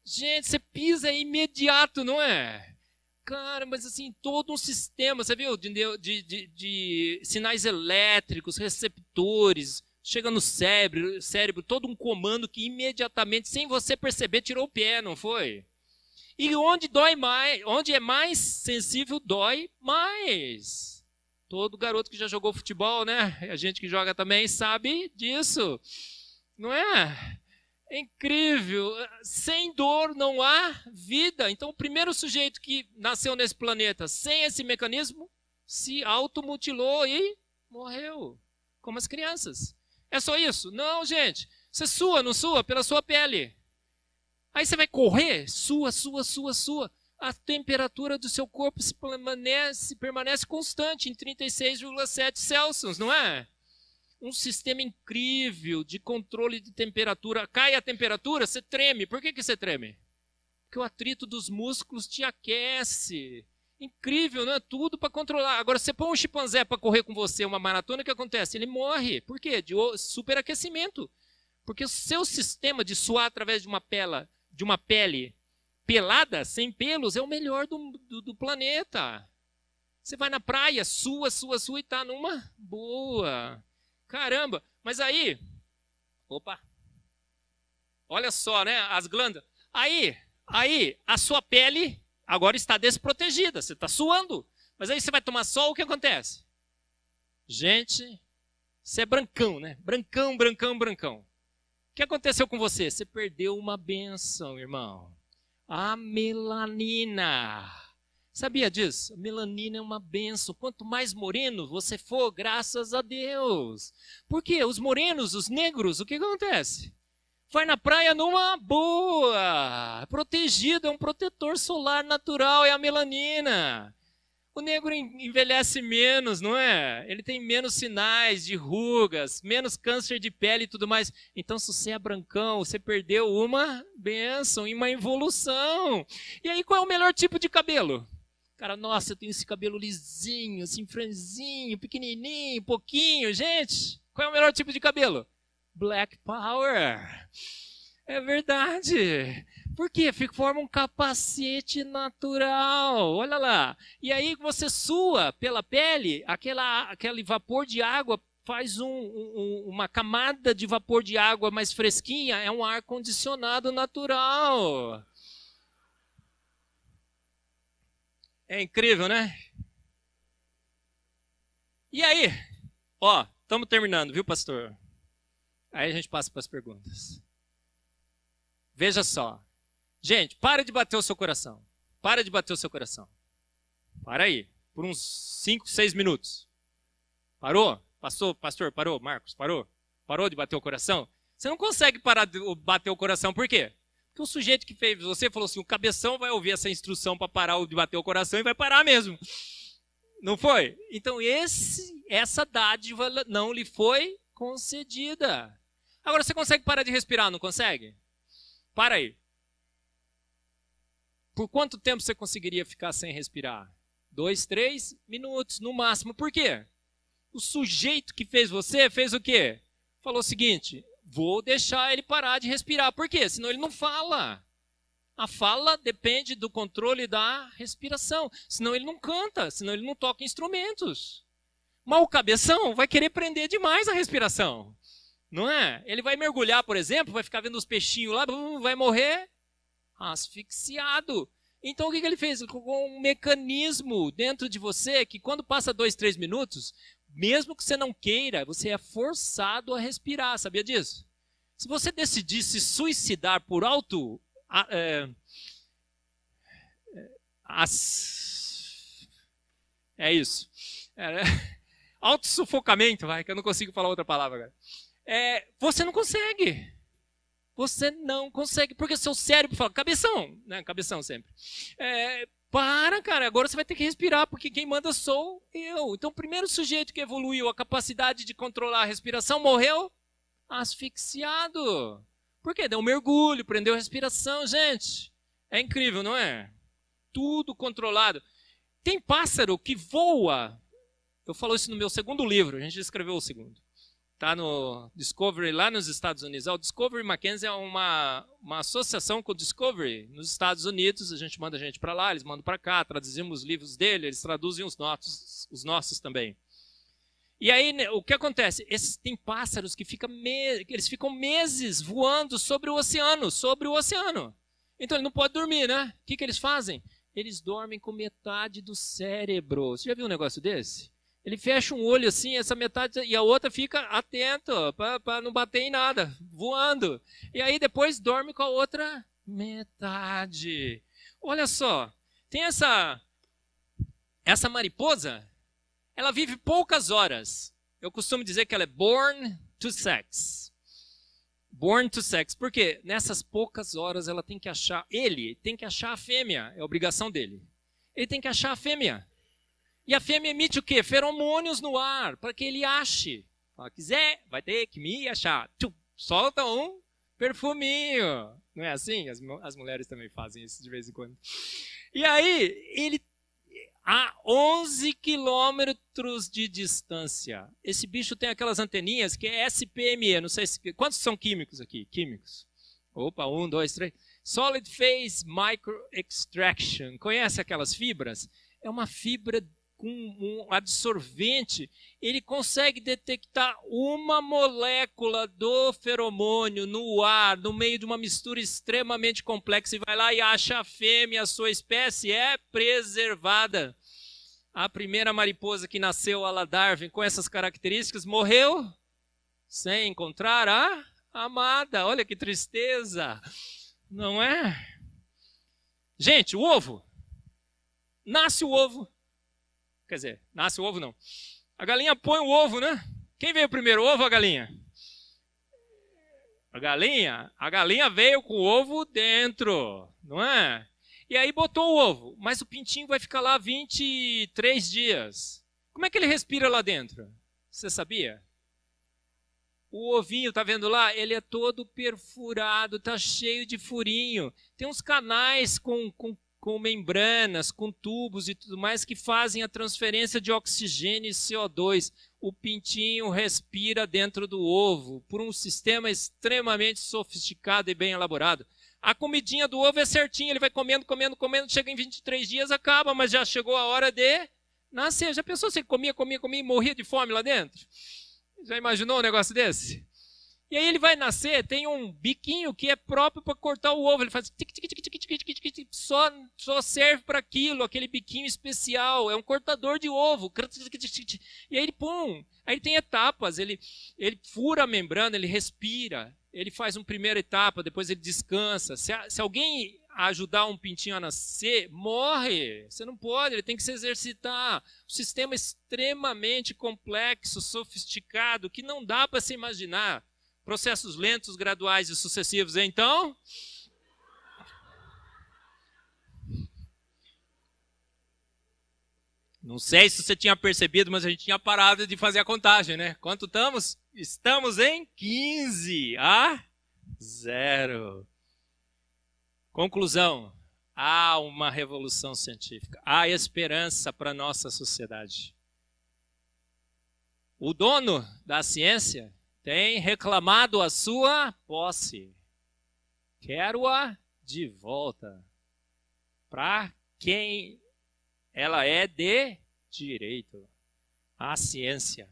Gente, você pisa é imediato, não é? Cara, mas assim, todo um sistema, você viu, de sinais elétricos, receptores, chega no cérebro, todo um comando que imediatamente, sem você perceber, tirou o pé, não foi? E onde dói mais, onde é mais sensível, dói mais. Todo garoto que já jogou futebol, né? A gente que joga também sabe disso. Não é? É incrível. Sem dor não há vida. Então, o primeiro sujeito que nasceu nesse planeta sem esse mecanismo se automutilou e morreu. Como as crianças. É só isso? Não, gente. Você sua, não sua? Pela sua pele. Aí você vai correr, sua. A temperatura do seu corpo permanece constante em 36,7 Celsius, não é? Um sistema incrível de controle de temperatura. Cai a temperatura, você treme. Por que você treme? Porque o atrito dos músculos te aquece. Incrível, não é? Tudo para controlar. Agora, você põe um chimpanzé para correr com você uma maratona, o que acontece? Ele morre. Por quê? De superaquecimento. Porque o seu sistema de suar através de uma pele pelada, sem pelos, é o melhor do planeta. Você vai na praia, sua, e tá numa boa. Caramba, mas aí, opa, olha só, né, as glândulas. Aí, a sua pele agora está desprotegida, você está suando. Mas aí você vai tomar sol, o que acontece? Gente, você é brancão, né? Brancão. O que aconteceu com você? Você perdeu uma bênção, irmão. A melanina. Sabia disso? A melanina é uma bênção. Quanto mais moreno você for, graças a Deus. Por quê? Os morenos, os negros, o que acontece? Vai na praia numa boa. Protegido, é um protetor solar natural, é a melanina. O negro envelhece menos, não é? Ele tem menos sinais de rugas, menos câncer de pele e tudo mais. Então, se você é brancão, você perdeu uma bênção, uma evolução. E aí, qual é o melhor tipo de cabelo? Cara, nossa, eu tenho esse cabelo lisinho, assim, franzinho, pequenininho, pouquinho. Gente, qual é o melhor tipo de cabelo? Black Power. É verdade. Por quê? Forma um capacete natural. Olha lá. E aí você sua pela pele, aquele vapor de água faz uma camada de vapor de água mais fresquinha. É um ar-condicionado natural. É incrível, né? E aí? Ó, estamos terminando, viu, pastor? Aí a gente passa para as perguntas. Veja só. Gente, para de bater o seu coração. Para de bater o seu coração. Para aí. Por uns 5, 6 minutos. Parou? Pastor, parou? Marcos, parou? Parou de bater o coração? Você não consegue parar de bater o coração. Por quê? Porque o sujeito que fez você falou assim, o cabeção vai ouvir essa instrução para parar de bater o coração e vai parar mesmo. Não foi? Então essa dádiva não lhe foi concedida. Agora você consegue parar de respirar, não consegue? Para aí. Por quanto tempo você conseguiria ficar sem respirar? 2, 3 minutos no máximo. Por quê? O sujeito que fez você fez o quê? Falou o seguinte, vou deixar ele parar de respirar. Por quê? Senão ele não fala. A fala depende do controle da respiração. Senão ele não canta, senão ele não toca instrumentos. Mas o cabeção vai querer prender demais a respiração. Não é? Ele vai mergulhar, por exemplo, vai ficar vendo os peixinhos lá, vai morrer asfixiado. Então o que ele fez? Com um mecanismo dentro de você que quando passa 2, 3 minutos, mesmo que você não queira, você é forçado a respirar. Sabia disso? Se você decidir se suicidar por autossufocamento, vai, que eu não consigo falar outra palavra agora. Você não consegue. Você não consegue, porque seu cérebro fala, cabeção, né? Cabeção sempre. Para, cara, agora você vai ter que respirar, porque quem manda sou eu. Então, o primeiro sujeito que evoluiu a capacidade de controlar a respiração morreu asfixiado. Por quê? Deu um mergulho, prendeu a respiração, gente. É incrível, não é? Tudo controlado. Tem pássaro que voa. Eu falo isso no meu segundo livro, a gente escreveu o segundo. Está no Discovery, lá nos Estados Unidos. O Discovery Mackenzie é uma associação com o Discovery nos Estados Unidos. A gente manda gente para lá, eles mandam para cá, traduzimos os livros dele, eles traduzem os nossos também. E aí, o que acontece? Tem pássaros que eles ficam meses voando sobre o oceano. Então, ele não pode dormir, né? O que eles fazem? Eles dormem com metade do cérebro. Você já viu um negócio desse? Ele fecha um olho assim, essa metade, e a outra fica atento para não bater em nada, voando. E aí depois dorme com a outra metade. Olha só, tem essa mariposa, ela vive poucas horas. Eu costumo dizer que ela é born to sex. Born to sex. Por quê? Nessas poucas horas ele tem que achar a fêmea, é a obrigação dele. Ele tem que achar a fêmea. E a fêmea emite o quê? Feromônios no ar, para que ele ache. Se quiser, vai ter que me achar. Solta um perfuminho. Não é assim? As mulheres também fazem isso de vez em quando. E aí, ele a 11 quilômetros de distância. Esse bicho tem aquelas anteninhas que é SPME. Não sei quantos são químicos aqui? Químicos. Opa, 1, 2, 3. Solid Phase Micro Extraction. Conhece aquelas fibras? É uma fibra com um absorvente, ele consegue detectar uma molécula do feromônio no ar, no meio de uma mistura extremamente complexa, e vai lá e acha a fêmea, a sua espécie é preservada. A primeira mariposa que nasceu, a la Darwin, com essas características, morreu sem encontrar a amada. Olha que tristeza, não é? Gente, o ovo. Nasce o ovo. Quer dizer, nasce o ovo não. A galinha põe o ovo, né? Quem veio primeiro, o ovo ou a galinha? A galinha? A galinha veio com o ovo dentro, não é? E aí botou o ovo, mas o pintinho vai ficar lá 23 dias. Como é que ele respira lá dentro? Você sabia? O ovinho, tá vendo lá? Ele é todo perfurado, tá cheio de furinho. Tem uns canais com membranas, com tubos e tudo mais que fazem a transferência de oxigênio e CO2. O pintinho respira dentro do ovo por um sistema extremamente sofisticado e bem elaborado. A comidinha do ovo é certinha, ele vai comendo, comendo, comendo, chega em 23 dias, acaba, mas já chegou a hora de nascer. Já pensou se ele comia e morria de fome lá dentro? Já imaginou um negócio desse? E aí ele vai nascer, tem um biquinho que é próprio para cortar o ovo. Ele faz tic, tic, tic, tic, tic, tic, tic, tic, só serve para aquilo, aquele biquinho especial. É um cortador de ovo. E aí ele, pum, aí ele tem etapas. Ele fura a membrana, ele respira. Ele faz uma primeira etapa, depois ele descansa. Se alguém ajudar um pintinho a nascer, morre. Você não pode, ele tem que se exercitar. Um sistema extremamente complexo, sofisticado, que não dá para se imaginar. Processos lentos, graduais e sucessivos. Então, não sei se você tinha percebido, mas a gente tinha parado de fazer a contagem, né? Quanto estamos? Estamos em 15-0. Conclusão. Há uma revolução científica. Há esperança para a nossa sociedade. O dono da ciência tem reclamado a sua posse. Quero-a de volta. Para quem ela é de direito. A ciência.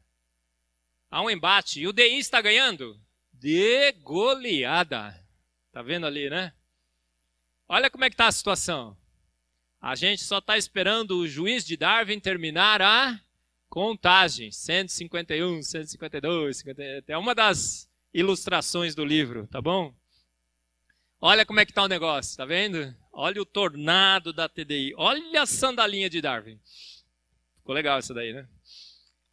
Há um embate. E o DI está ganhando? De goleada. Está vendo ali, né? Olha como é que está a situação. A gente só está esperando o juiz de Darwin terminar a contagem. 151, 152, 50, é uma das ilustrações do livro, tá bom? Olha como é que está o negócio, tá vendo? Olha o tornado da TDI. Olha a sandalinha de Darwin. Ficou legal isso daí, né?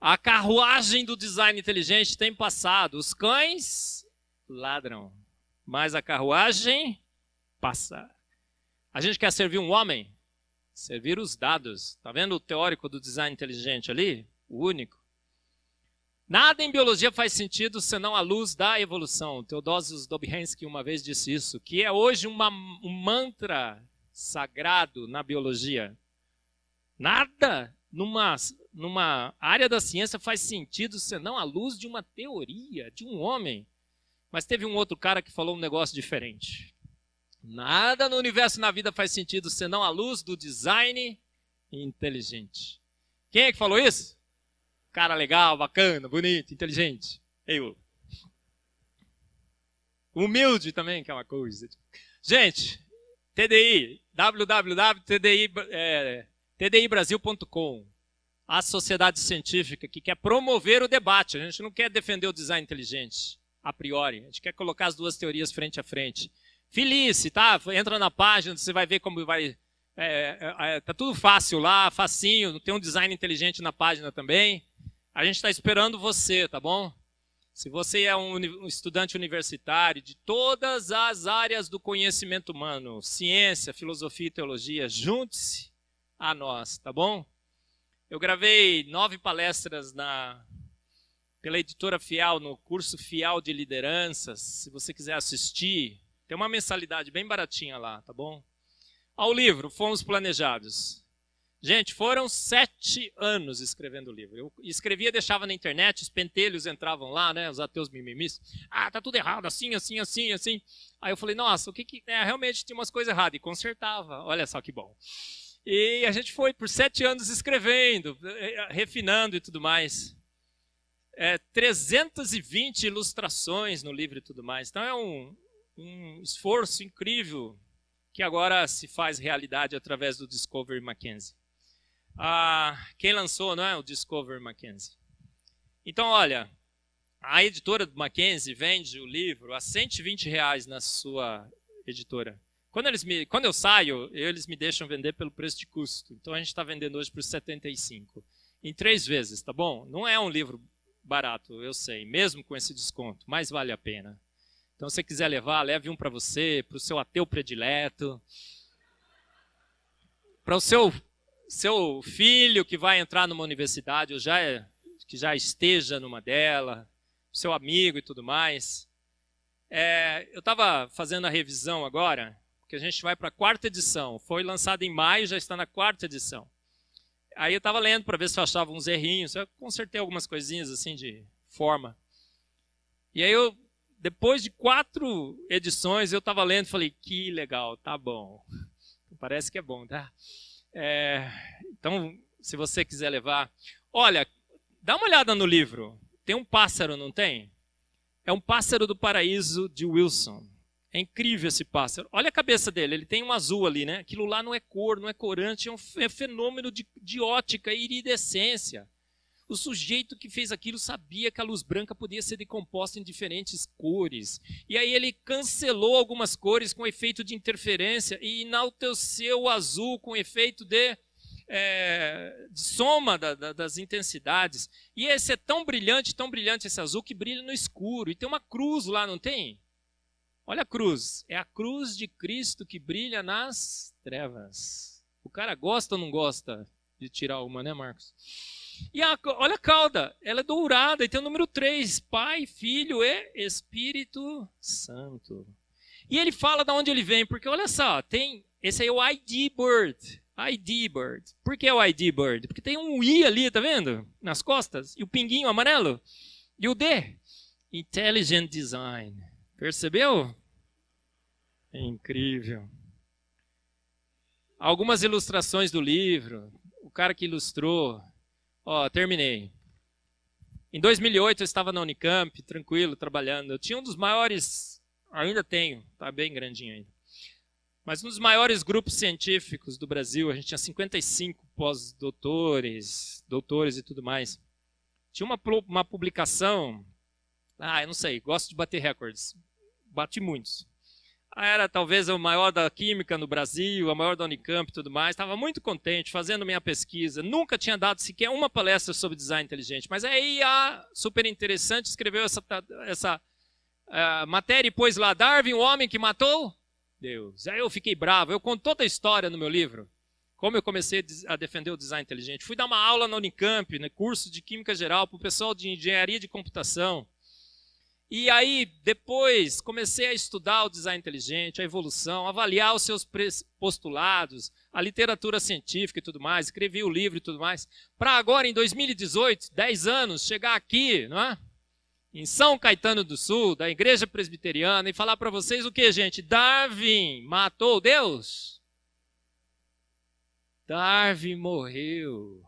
A carruagem do design inteligente tem passado. Os cães ladram, mas a carruagem passa. A gente quer servir um homem? Servir os dados. Tá vendo o teórico do design inteligente ali? O único. Nada em biologia faz sentido senão a luz da evolução. Theodosius Dobzhansky uma vez disse isso, que é hoje um mantra sagrado na biologia. Nada numa área da ciência faz sentido senão a luz de uma teoria, de um homem. Mas teve um outro cara que falou um negócio diferente. Nada no universo e na vida faz sentido senão a luz do design inteligente. Quem é que falou isso? Cara legal, bacana, bonito, inteligente. Eu. Humilde também, que é uma coisa. Gente, TDI, www.tdibrasil.com. A sociedade científica que quer promover o debate. A gente não quer defender o design inteligente, a priori. A gente quer colocar as duas teorias frente a frente. Felice, tá? Entra na página, você vai ver como vai... tá tudo fácil lá, facinho. Tem um design inteligente na página também. A gente está esperando você, tá bom? Se você é um estudante universitário de todas as áreas do conhecimento humano, ciência, filosofia e teologia, junte-se a nós, tá bom? Eu gravei 9 palestras pela editora Fial, no curso Fial de Lideranças. Se você quiser assistir, tem uma mensalidade bem baratinha lá, tá bom? Ao livro, Fomos Planejados. Gente, foram 7 anos escrevendo o livro. Eu escrevia, deixava na internet, os pentelhos entravam lá, né? Os ateus mimimis. Ah, tá tudo errado, assim, assim, assim, assim. Aí eu falei, nossa, o que realmente tinha umas coisas erradas. E consertava. Olha só que bom. E a gente foi por 7 anos escrevendo, refinando e tudo mais. 320 ilustrações no livro e tudo mais. Então é um esforço incrível que agora se faz realidade através do Discovery Mackenzie. Quem lançou, não é? O Discovery Mackenzie. Então, olha, a editora do Mackenzie vende o livro a R$120 na sua editora. Quando eu saio, eles me deixam vender pelo preço de custo. Então a gente está vendendo hoje por 75. Em 3 vezes, tá bom? Não é um livro barato, eu sei, mesmo com esse desconto, mas vale a pena. Então se você quiser levar, leve um para você, para o seu ateu predileto, para o seu filho que vai entrar numa universidade, ou que já esteja numa dela, seu amigo e tudo mais. Eu estava fazendo a revisão agora, porque a gente vai para a 4ª edição. Foi lançado em maio, já está na 4ª edição. Aí eu estava lendo para ver se eu achava uns errinhos. Eu consertei algumas coisinhas assim de forma. E aí depois de 4 edições, eu estava lendo e falei, que legal, tá bom. Parece que é bom, tá? Então, se você quiser levar... Olha, dá uma olhada no livro. Tem um pássaro, não tem? É um pássaro do paraíso de Wilson. É incrível esse pássaro. Olha a cabeça dele, ele tem um azul ali, né? Aquilo lá não é cor, não é corante, é um fenômeno de ótica e iridescência. O sujeito que fez aquilo sabia que a luz branca podia ser decomposta em diferentes cores. E aí ele cancelou algumas cores com efeito de interferência e enalteceu o azul com efeito de soma das intensidades. E esse é tão brilhante esse azul, que brilha no escuro. E tem uma cruz lá, não tem? Olha a cruz. É a cruz de Cristo que brilha nas trevas. O cara gosta ou não gosta de tirar uma, né, Marcos? E olha a cauda. Ela é dourada e tem o número 3. Pai, Filho e Espírito Santo. E ele fala de onde ele vem, porque olha só, esse aí é o ID Bird. ID Bird. Por que é o ID Bird? Porque tem um I ali, tá vendo? Nas costas. E o pinguinho amarelo. E o D. Intelligent Design. Percebeu? É incrível. Algumas ilustrações do livro. O cara que ilustrou. Terminei. Em 2008 eu estava na Unicamp, tranquilo, trabalhando. Eu tinha um dos maiores... Ainda tenho, tá bem grandinho ainda. Mas um dos maiores grupos científicos do Brasil, a gente tinha 55 pós-doutores, doutores e tudo mais. Tinha uma publicação, eu não sei, gosto de bater recordes, bati muitos. Era talvez o maior da química no Brasil, a maior da Unicamp e tudo mais. Estava muito contente fazendo minha pesquisa. Nunca tinha dado sequer uma palestra sobre design inteligente. Mas aí a super interessante escreveu essa matéria e pôs lá, Darwin, o homem que matou Deus. Aí eu fiquei bravo, eu conto toda a história no meu livro, como eu comecei a defender o design inteligente. Fui dar uma aula na Unicamp, no curso de Química Geral, para o pessoal de Engenharia de Computação. E aí, depois, comecei a estudar o design inteligente, a evolução, avaliar os seus postulados, a literatura científica e tudo mais, escrevi o livro e tudo mais, para agora, em 2018, 10 anos, chegar aqui, não é? Em São Caetano do Sul, da Igreja Presbiteriana, e falar para vocês o que, gente? Darwin matou Deus? Darwin morreu.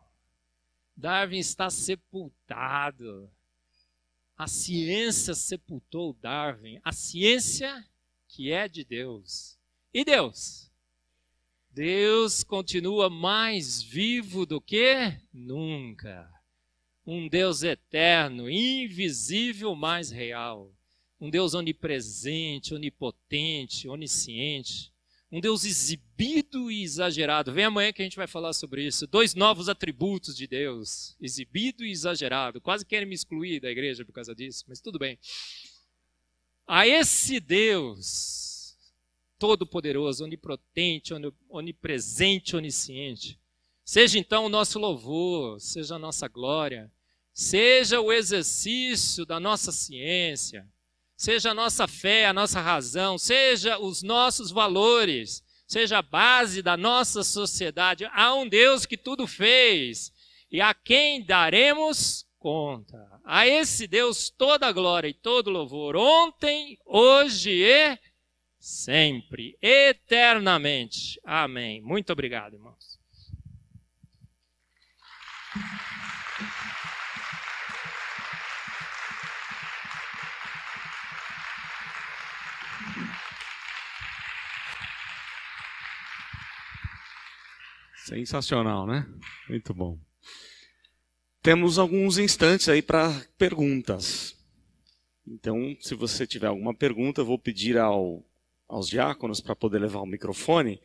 Darwin está sepultado. A ciência sepultou Darwin. A ciência que é de Deus. E Deus? Deus continua mais vivo do que nunca. Um Deus eterno, invisível, mas real. Um Deus onipresente, onipotente, onisciente. Um Deus exibido e exagerado. Vem amanhã que a gente vai falar sobre isso. 2 novos atributos de Deus. Exibido e exagerado. Quase querem me excluir da igreja por causa disso, mas tudo bem. A esse Deus todo-poderoso, onipotente, onipresente, onisciente, seja então o nosso louvor, seja a nossa glória, seja o exercício da nossa ciência, seja a nossa fé, a nossa razão, seja os nossos valores, seja a base da nossa sociedade. Há um Deus que tudo fez e a quem daremos conta. A esse Deus toda a glória e todo louvor, ontem, hoje e sempre, eternamente. Amém. Muito obrigado, irmãos. Sensacional, né? Muito bom. Temos alguns instantes aí para perguntas. Então, se você tiver alguma pergunta, eu vou pedir aos diáconos para poder levar o microfone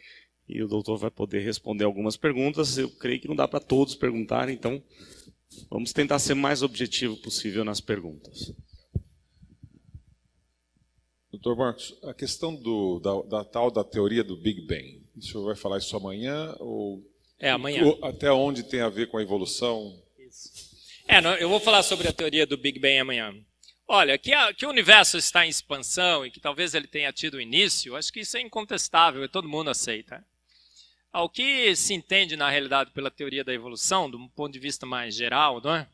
e o doutor vai poder responder algumas perguntas. Eu creio que não dá para todos perguntarem, então vamos tentar ser o mais objetivo possível nas perguntas. Doutor Marcos, a questão da tal da teoria do Big Bang, o senhor vai falar isso amanhã? Amanhã. Até onde tem a ver com a evolução? Eu vou falar sobre a teoria do Big Bang amanhã. Olha, que o universo está em expansão e que talvez ele tenha tido início, acho que isso é incontestável e todo mundo aceita. O que se entende na realidade pela teoria da evolução, de um ponto de vista mais geral, não é?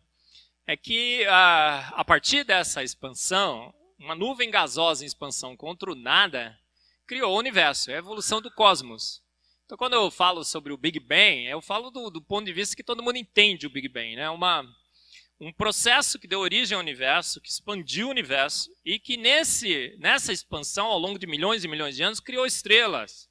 É que a partir dessa expansão, uma nuvem gasosa em expansão contra o nada criou o universo, é a evolução do cosmos. Então, quando eu falo sobre o Big Bang, eu falo do ponto de vista que todo mundo entende o Big Bang, né? Um processo que deu origem ao universo, que expandiu o universo e que nessa expansão, ao longo de milhões e milhões de anos, criou estrelas,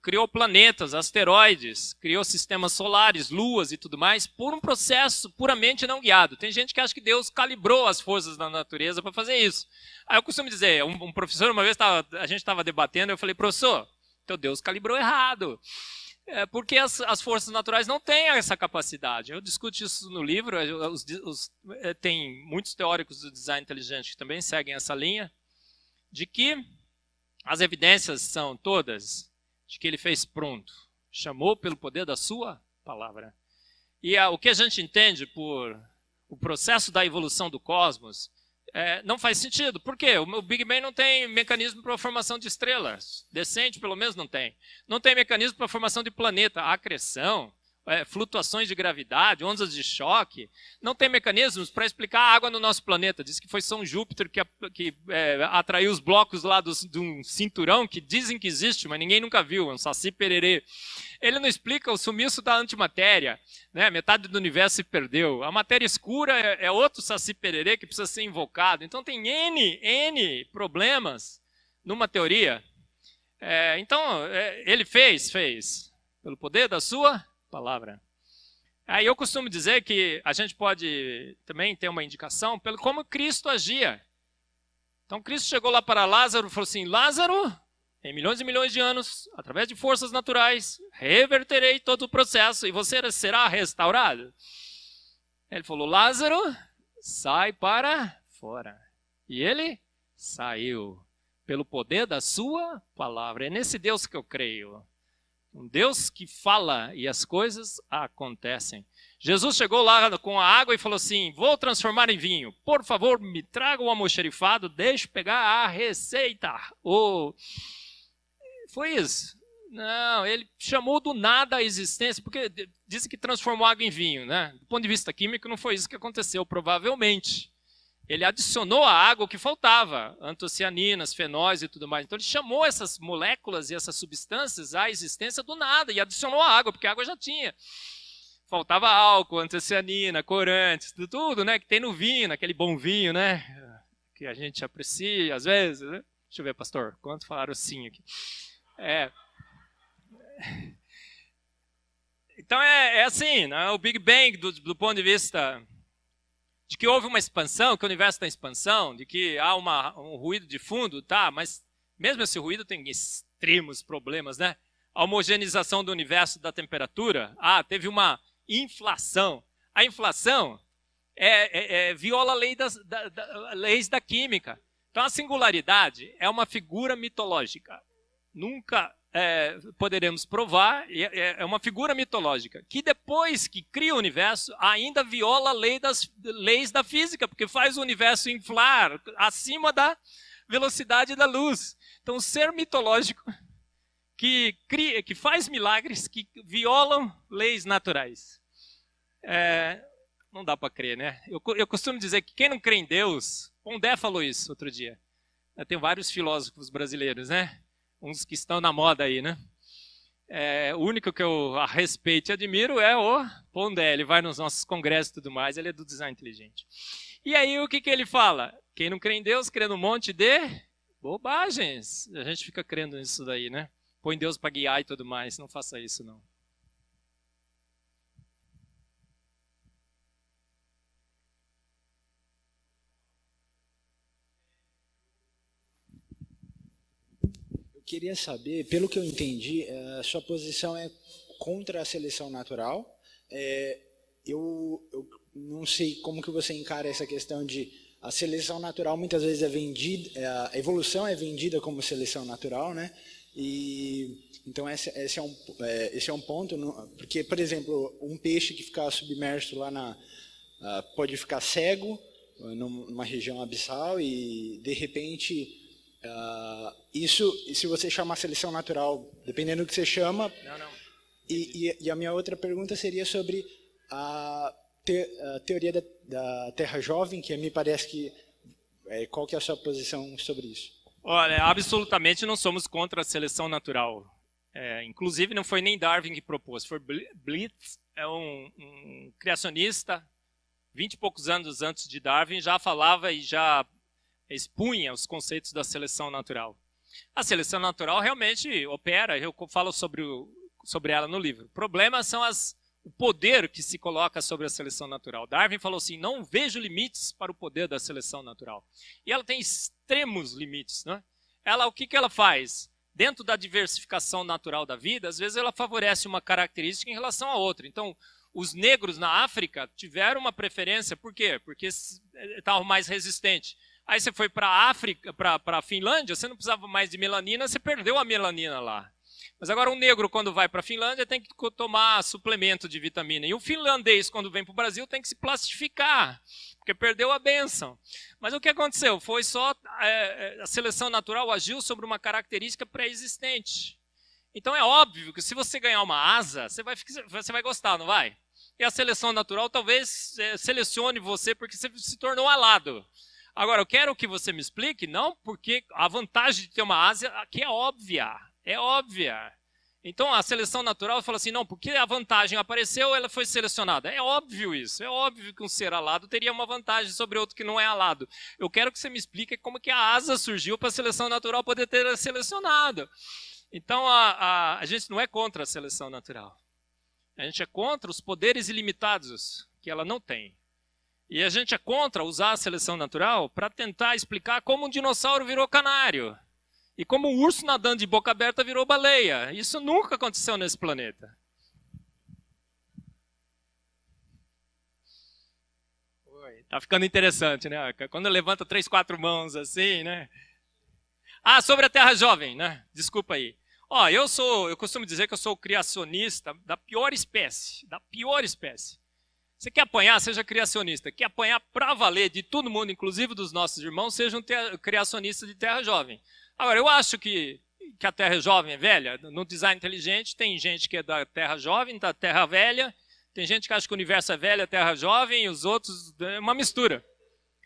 criou planetas, asteroides, criou sistemas solares, luas e tudo mais, por um processo puramente não guiado. Tem gente que acha que Deus calibrou as forças da natureza para fazer isso. Aí eu costumo dizer, um professor, uma vez a gente estava debatendo, eu falei, professor, então Deus calibrou errado. Porque as forças naturais não têm essa capacidade. Eu discuto isso no livro, tem muitos teóricos do design inteligente que também seguem essa linha, de que as evidências são todas de que ele fez pronto, chamou pelo poder da sua palavra. E o que a gente entende por o processo da evolução do cosmos não faz sentido. Por quê? O Big Bang não tem mecanismo para a formação de estrelas. Decente, pelo menos, não tem. Não tem mecanismo para a formação de planeta. Acreção, flutuações de gravidade, ondas de choque. Não tem mecanismos para explicar a água no nosso planeta. Diz que foi São Júpiter que atraiu os blocos lá de um cinturão que dizem que existe, mas ninguém nunca viu. É um saci pererê. Ele não explica o sumiço da antimatéria, né? Metade do universo se perdeu. A matéria escura é outro saci pererê que precisa ser invocado. Então tem N problemas numa teoria. Ele fez pelo poder da sua palavra. Aí eu costumo dizer que a gente pode também ter uma indicação pelo como Cristo agia. Então Cristo chegou lá para Lázaro e falou assim, Lázaro, em milhões e milhões de anos, através de forças naturais, reverterei todo o processo e você será restaurado. Ele falou, Lázaro, sai para fora. E ele saiu pelo poder da sua palavra. É nesse Deus que eu creio. Um Deus que fala e as coisas acontecem. Jesus chegou lá com a água e falou assim, vou transformar em vinho. Por favor, me traga um almoxarifado, deixe pegar a receita. Foi isso. Não, ele chamou do nada a existência, porque disse que transformou água em vinho, né? Do ponto de vista químico, não foi isso que aconteceu, provavelmente. Ele adicionou a água o que faltava, antocianinas, fenóis e tudo mais. Então ele chamou essas moléculas e essas substâncias à existência do nada e adicionou a água, porque a água já tinha. Faltava álcool, antocianina, corantes, tudo, né? Que tem no vinho, naquele bom vinho, né? Que a gente aprecia às vezes, né? Deixa eu ver, pastor, quantos falaram sim aqui? Então é assim, né? O Big Bang do ponto de vista de que houve uma expansão, que o universo está em expansão, de que há um ruído de fundo, tá? Mas mesmo esse ruído tem extremos problemas, né? A homogenização do universo da temperatura, teve uma inflação. A inflação viola leis da química. Então a singularidade é uma figura mitológica. Nunca poderemos provar, é uma figura mitológica, que depois que cria o universo, ainda viola leis da física, porque faz o universo inflar acima da velocidade da luz. Então, o ser mitológico que faz milagres que violam leis naturais. Não dá para crer, né? Eu costumo dizer que quem não crê em Deus, Pondé falou isso outro dia. Tem vários filósofos brasileiros, né? Uns que estão na moda aí, né? O único que eu respeito e admiro é o Pondé. Ele vai nos nossos congressos e tudo mais, ele é do design inteligente. E aí o que ele fala? Quem não crê em Deus, crê num monte de bobagens. A gente fica crendo nisso daí, né? Põe Deus para guiar e tudo mais. Não faça isso, não. Queria saber, pelo que eu entendi, a sua posição é contra a seleção natural. Eu não sei como que você encara essa questão de a seleção natural muitas vezes é vendida, a evolução é vendida como seleção natural, né? E então esse é um ponto, porque, por exemplo, um peixe que ficar submerso lá pode ficar cego numa região abissal e de repente isso, se você chamar seleção natural, dependendo do que você chama. Não. E a minha outra pergunta seria sobre a teoria da Terra Jovem, que me parece que qual que é a sua posição sobre isso? Olha, absolutamente não somos contra a seleção natural. Inclusive não foi nem Darwin que propôs, foi Blitz, é um criacionista, 20 e poucos anos antes de Darwin, já falava e já expunha os conceitos da seleção natural. A seleção natural realmente opera, eu falo sobre ela no livro. O problema são o poder que se coloca sobre a seleção natural. Darwin falou assim, não vejo limites para o poder da seleção natural. E ela tem extremos limites, né? O que ela faz? Dentro da diversificação natural da vida, às vezes ela favorece uma característica em relação a outra. Então, os negros na África tiveram uma preferência, por quê? Porque estavam mais resistentes. Aí você foi para a África, para a Finlândia, você não precisava mais de melanina, você perdeu a melanina lá. Mas agora um negro, quando vai para a Finlândia, tem que tomar suplemento de vitamina. E o finlandês, quando vem para o Brasil, tem que se plastificar, porque perdeu a bênção. Mas o que aconteceu? Foi só a seleção natural agiu sobre uma característica pré-existente. Então é óbvio que se você ganhar uma asa, você vai gostar, não vai? E a seleção natural talvez selecione você porque você se tornou alado. Agora, eu quero que você me explique, não porque a vantagem de ter uma asa aqui é óbvia. É óbvia. Então, a seleção natural fala assim, não, porque a vantagem apareceu, ela foi selecionada. É óbvio isso. É óbvio que um ser alado teria uma vantagem sobre outro que não é alado. Eu quero que você me explique como que a asa surgiu para a seleção natural poder ter selecionado. Então, a gente não é contra a seleção natural. A gente é contra os poderes ilimitados que ela não tem. E a gente é contra usar a seleção natural para tentar explicar como um dinossauro virou canário. E como um urso nadando de boca aberta virou baleia. Isso nunca aconteceu nesse planeta. Tá ficando interessante, né? Quando levanta 3, 4 mãos assim, né? Sobre a Terra Jovem, né? Desculpa aí. Eu costumo dizer que eu sou o criacionista da pior espécie. Da pior espécie. Você quer apanhar, seja criacionista. Quer apanhar para valer de todo mundo, inclusive dos nossos irmãos, seja um criacionista de Terra Jovem. Agora, eu acho que a Terra Jovem é velha. No design inteligente tem gente que é da Terra Jovem, da Terra Velha. Tem gente que acha que o universo é velho, a Terra Jovem, e os outros é uma mistura.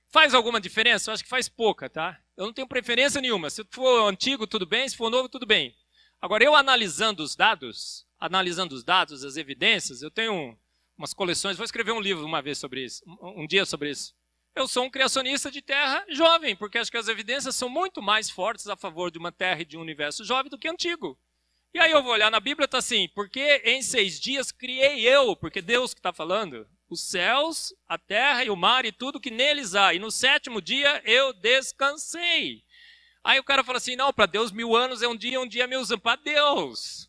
Faz alguma diferença? Eu acho que faz pouca, tá? Eu não tenho preferência nenhuma. Se for antigo, tudo bem. Se for novo, tudo bem. Agora, eu analisando os dados, as evidências, eu tenho umas coleções, vou escrever um livro uma vez sobre isso, um dia sobre isso. Eu sou um criacionista de Terra jovem, porque acho que as evidências são muito mais fortes a favor de uma Terra e de um universo jovem do que antigo. E aí eu vou olhar na Bíblia e está assim, porque em 6 dias criei eu, porque Deus que está falando, os céus, a terra e o mar e tudo que neles há, e no 7º dia eu descansei. Aí o cara fala assim, não, para Deus 1000 anos é um dia é 1000 anos, para Deus.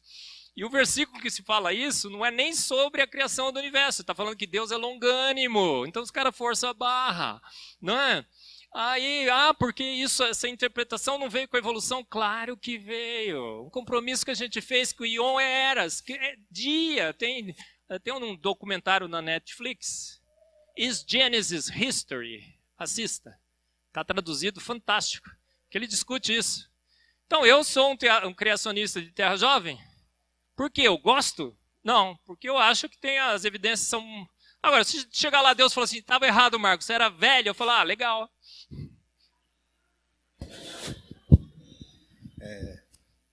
E o versículo que se fala isso não é nem sobre a criação do universo. Está falando que Deus é longânimo. Então os caras forçam a barra. Não é? Aí, porque essa interpretação não veio com a evolução? Claro que veio. Um compromisso que a gente fez com o Ion Eras. Que é dia. Tem um documentário na Netflix. Is Genesis History? Assista. Está traduzido, fantástico. Que ele discute isso. Então eu sou um criacionista de Terra Jovem. Por quê? Eu gosto? Não, porque eu acho que as evidências são... Agora, se chegar lá Deus e falar assim, estava errado, Marcos, você era velho, eu falo, legal.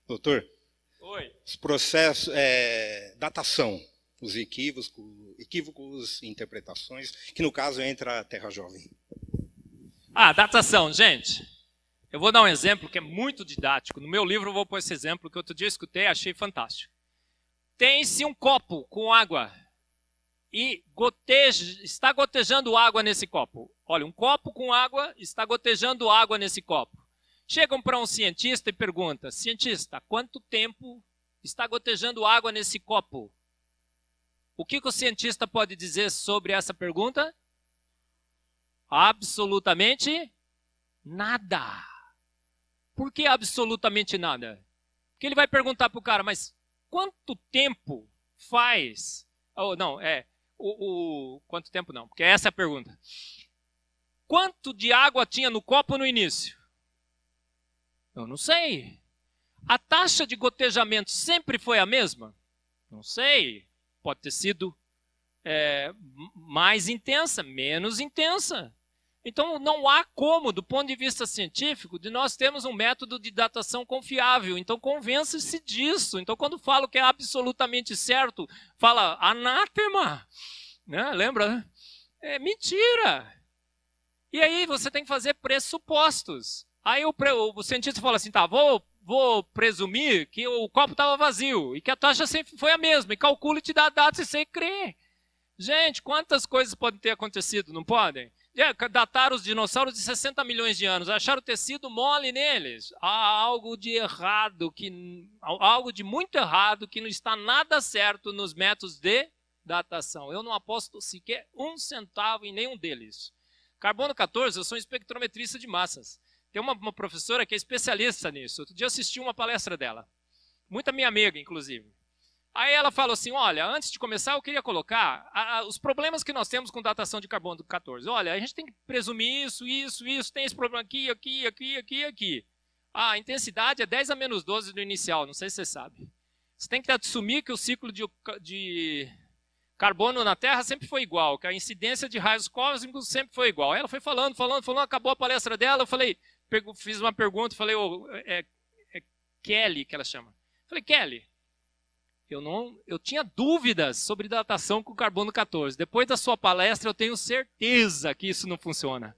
Doutor? Oi. os processos, datação, os equívocos, interpretações, que no caso entra a Terra Jovem. Datação, gente. Eu vou dar um exemplo que é muito didático. No meu livro eu vou pôr esse exemplo que outro dia eu escutei e achei fantástico. Tem-se um copo com água e está gotejando água nesse copo. Olha, um copo com água, está gotejando água nesse copo. Chegam para um cientista e perguntam: cientista, há quanto tempo está gotejando água nesse copo? O que o cientista pode dizer sobre essa pergunta? Absolutamente nada. Por que absolutamente nada? Porque ele vai perguntar para o cara, mas quanto tempo faz... quanto tempo não, porque essa é a pergunta. Quanto de água tinha no copo no início? Eu não sei. A taxa de gotejamento sempre foi a mesma? Não sei. Pode ter sido mais intensa, menos intensa. Então, não há como, do ponto de vista científico, de nós termos um método de datação confiável. Então, convença-se disso. Então, quando falo que é absolutamente certo, fala anátema. Né? Lembra? Né? É mentira. E aí, você tem que fazer pressupostos. Aí, o cientista fala assim, tá, vou presumir que o copo estava vazio e que a taxa sempre foi a mesma. E calcule e te dá a data se você crê. Gente, quantas coisas podem ter acontecido, não podem? Dataram os dinossauros de 60 milhões de anos, acharam tecido mole neles. Há algo de errado, algo de muito errado, que não está nada certo nos métodos de datação. Eu não aposto sequer um centavo em nenhum deles. Carbono 14, eu sou um espectrometrista de massas. Tem uma professora que é especialista nisso. Outro dia eu assisti uma palestra dela. Muita minha amiga, inclusive. Aí ela falou assim, olha, antes de começar eu queria colocar os problemas que nós temos com datação de carbono 14. Olha, a gente tem que presumir isso, tem esse problema aqui. A intensidade é 10 a menos 12 do inicial, não sei se você sabe. Você tem que assumir que o ciclo de carbono na Terra sempre foi igual, que a incidência de raios cósmicos sempre foi igual. Aí ela foi falando, acabou a palestra dela, eu fiz uma pergunta, falei, é Kelly, que ela chama. Falei, Kelly, eu tinha dúvidas sobre datação com carbono 14. Depois da sua palestra, eu tenho certeza que isso não funciona.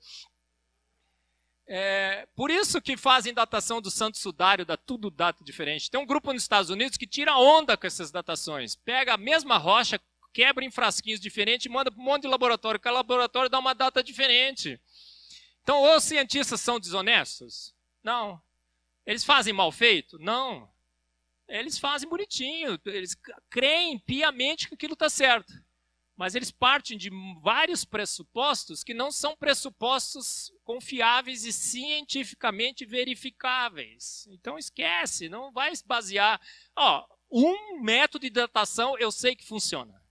Por isso que fazem datação do Santo Sudário, dá tudo data diferente. Tem um grupo nos Estados Unidos que tira onda com essas datações. Pega a mesma rocha, quebra em frasquinhos diferentes e manda para um monte de laboratório. Cada laboratório dá uma data diferente. Então, os cientistas são desonestos? Não. Eles fazem mal feito? Não. Eles fazem bonitinho, eles creem piamente que aquilo está certo. Mas eles partem de vários pressupostos que não são pressupostos confiáveis e cientificamente verificáveis. Então esquece, não vai se basear... um método de datação eu sei que funciona.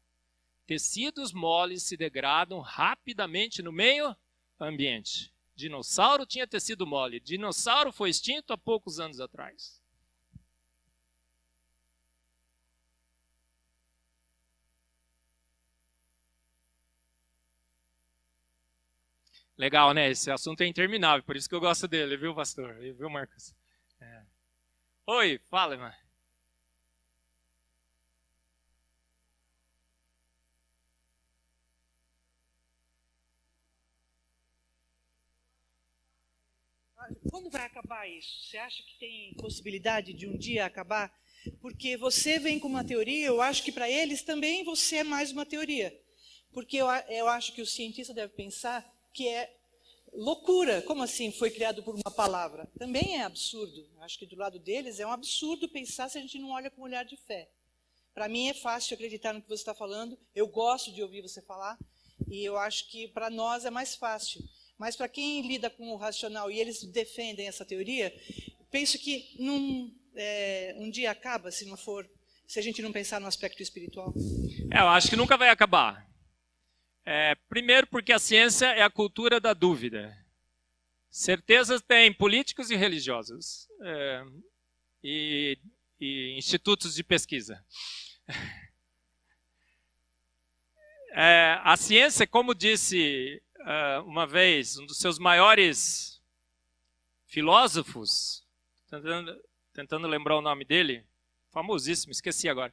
Tecidos moles se degradam rapidamente no meio ambiente. Dinossauro tinha tecido mole. Dinossauro foi extinto há poucos anos atrás. Legal, né? Esse assunto é interminável, por isso que eu gosto dele, viu, pastor? Viu, Marcos? Oi, fala, irmã. Quando vai acabar isso? Você acha que tem possibilidade de um dia acabar? Porque você vem com uma teoria, eu acho que para eles também você é mais uma teoria. Porque eu acho que o cientista deve pensar que é loucura. Como assim foi criado por uma palavra? Também é absurdo. Acho que do lado deles é um absurdo pensar se a gente não olha com um olhar de fé. Para mim é fácil acreditar no que você está falando. Eu gosto de ouvir você falar. E eu acho que para nós é mais fácil. Mas para quem lida com o racional e eles defendem essa teoria, penso que um dia acaba se a gente não pensar no aspecto espiritual. Eu acho que nunca vai acabar. Primeiro porque a ciência é a cultura da dúvida. Certezas tem políticos e religiosos. E institutos de pesquisa. A ciência, como disse uma vez um dos seus maiores filósofos, tentando lembrar o nome dele, famosíssimo, esqueci agora.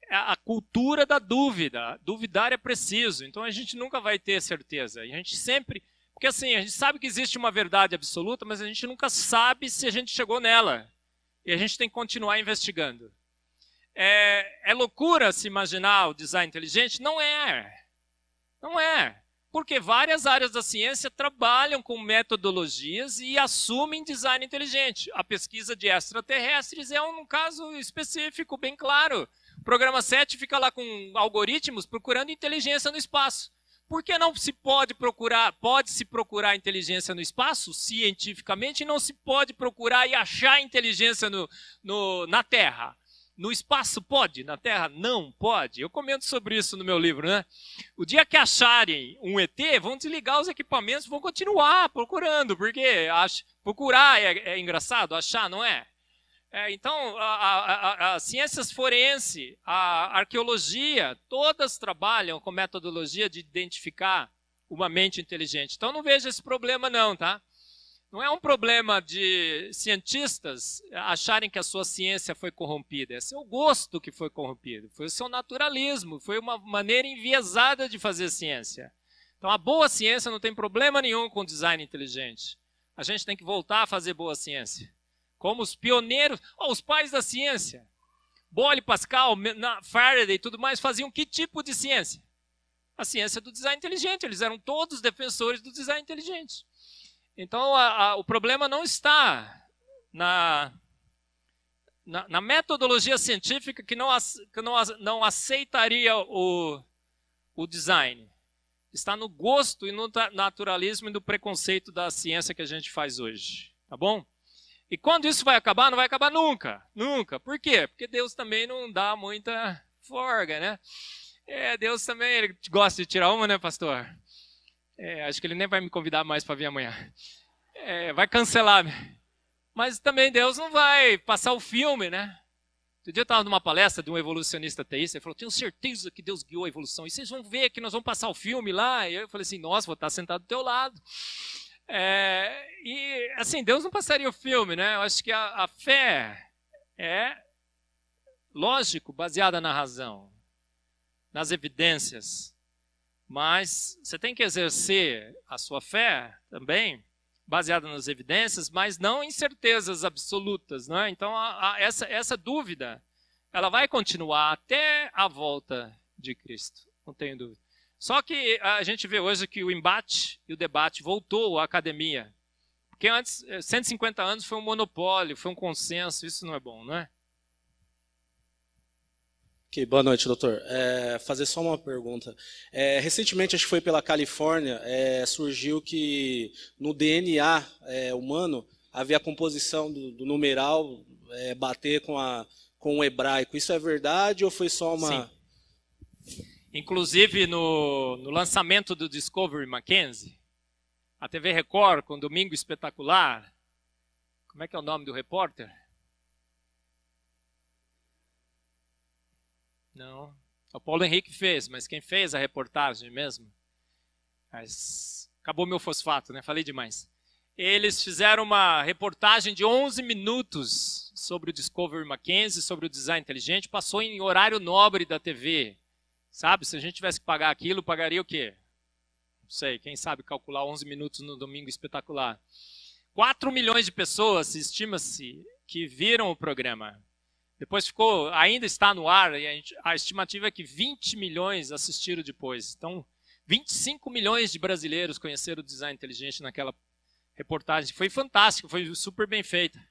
A cultura da dúvida. Duvidar é preciso, então a gente nunca vai ter certeza. E a gente sempre... Porque assim, a gente sabe que existe uma verdade absoluta, mas a gente nunca sabe se a gente chegou nela. E a gente tem que continuar investigando. É loucura se imaginar o design inteligente? Não é. Não é. Porque várias áreas da ciência trabalham com metodologias e assumem design inteligente. A pesquisa de extraterrestres é um caso específico, bem claro. O programa 7 fica lá com algoritmos procurando inteligência no espaço. Por que não se pode procurar inteligência no espaço, cientificamente, e não se pode procurar e achar inteligência na Terra? No espaço pode, na Terra não pode. Eu comento sobre isso no meu livro, né? O dia que acharem um ET, vão desligar os equipamentos, vão continuar procurando, porque procurar é engraçado, achar não é? Então, as ciências forenses, a arqueologia, todas trabalham com metodologia de identificar uma mente inteligente. Então, não vejo esse problema não, tá? Não é um problema de cientistas acharem que a sua ciência foi corrompida. É seu gosto que foi corrompido. Foi o seu naturalismo. Foi uma maneira enviesada de fazer ciência. Então, a boa ciência não tem problema nenhum com design inteligente. A gente tem que voltar a fazer boa ciência. Como os pioneiros, os pais da ciência. Boyle, Pascal, Faraday e tudo mais faziam que tipo de ciência? A ciência do design inteligente. Eles eram todos defensores do design inteligente. Então, o problema não está na metodologia científica que não aceitaria o design. Está no gosto e no naturalismo e no preconceito da ciência que a gente faz hoje. Tá bom? E quando isso vai acabar? Não vai acabar nunca. Nunca. Por quê? Porque Deus também não dá muita folga, né? Deus também ele gosta de tirar uma, né, pastor? Acho que ele nem vai me convidar mais para vir amanhã. Vai cancelar. Mas também Deus não vai passar o filme, né? Outro dia eu estava numa palestra de um evolucionista teísta, ele falou, tenho certeza que Deus guiou a evolução, e vocês vão ver que nós vamos passar o filme lá. E eu falei assim, nossa, vou estar sentado do teu lado. E assim, Deus não passaria o filme, né? Eu acho que a fé é, lógico, baseada na razão, nas evidências. Mas você tem que exercer a sua fé também, baseada nas evidências, mas não em certezas absolutas, né? Então, essa dúvida, ela vai continuar até a volta de Cristo, não tenho dúvida. Só que a gente vê hoje que o embate e o debate voltou à academia. Porque antes, 150 anos foi um monopólio, foi um consenso, isso não é bom, não é? Ok, boa noite, doutor. Fazer só uma pergunta. Recentemente, acho que foi pela Califórnia, surgiu que no DNA humano havia a composição do numeral bater com o hebraico. Isso é verdade ou foi só uma... Sim. Inclusive, no lançamento do Discovery Mackenzie, a TV Record, com Domingo Espetacular, como é que é o nome do repórter? Não, o Paulo Henrique fez, mas quem fez a reportagem mesmo? Mas acabou meu fosfato, né? Falei demais. Eles fizeram uma reportagem de 11 minutos sobre o Discovery Mackenzie, sobre o design inteligente, passou em horário nobre da TV. Sabe, se a gente tivesse que pagar aquilo, pagaria o quê? Não sei, quem sabe calcular 11 minutos no Domingo Espetacular. 4 milhões de pessoas, estima-se, que viram o programa. Depois ainda está no ar, e a estimativa é que 20 milhões assistiram depois. Então, 25 milhões de brasileiros conheceram o design inteligente naquela reportagem. Foi fantástico, foi super bem feita.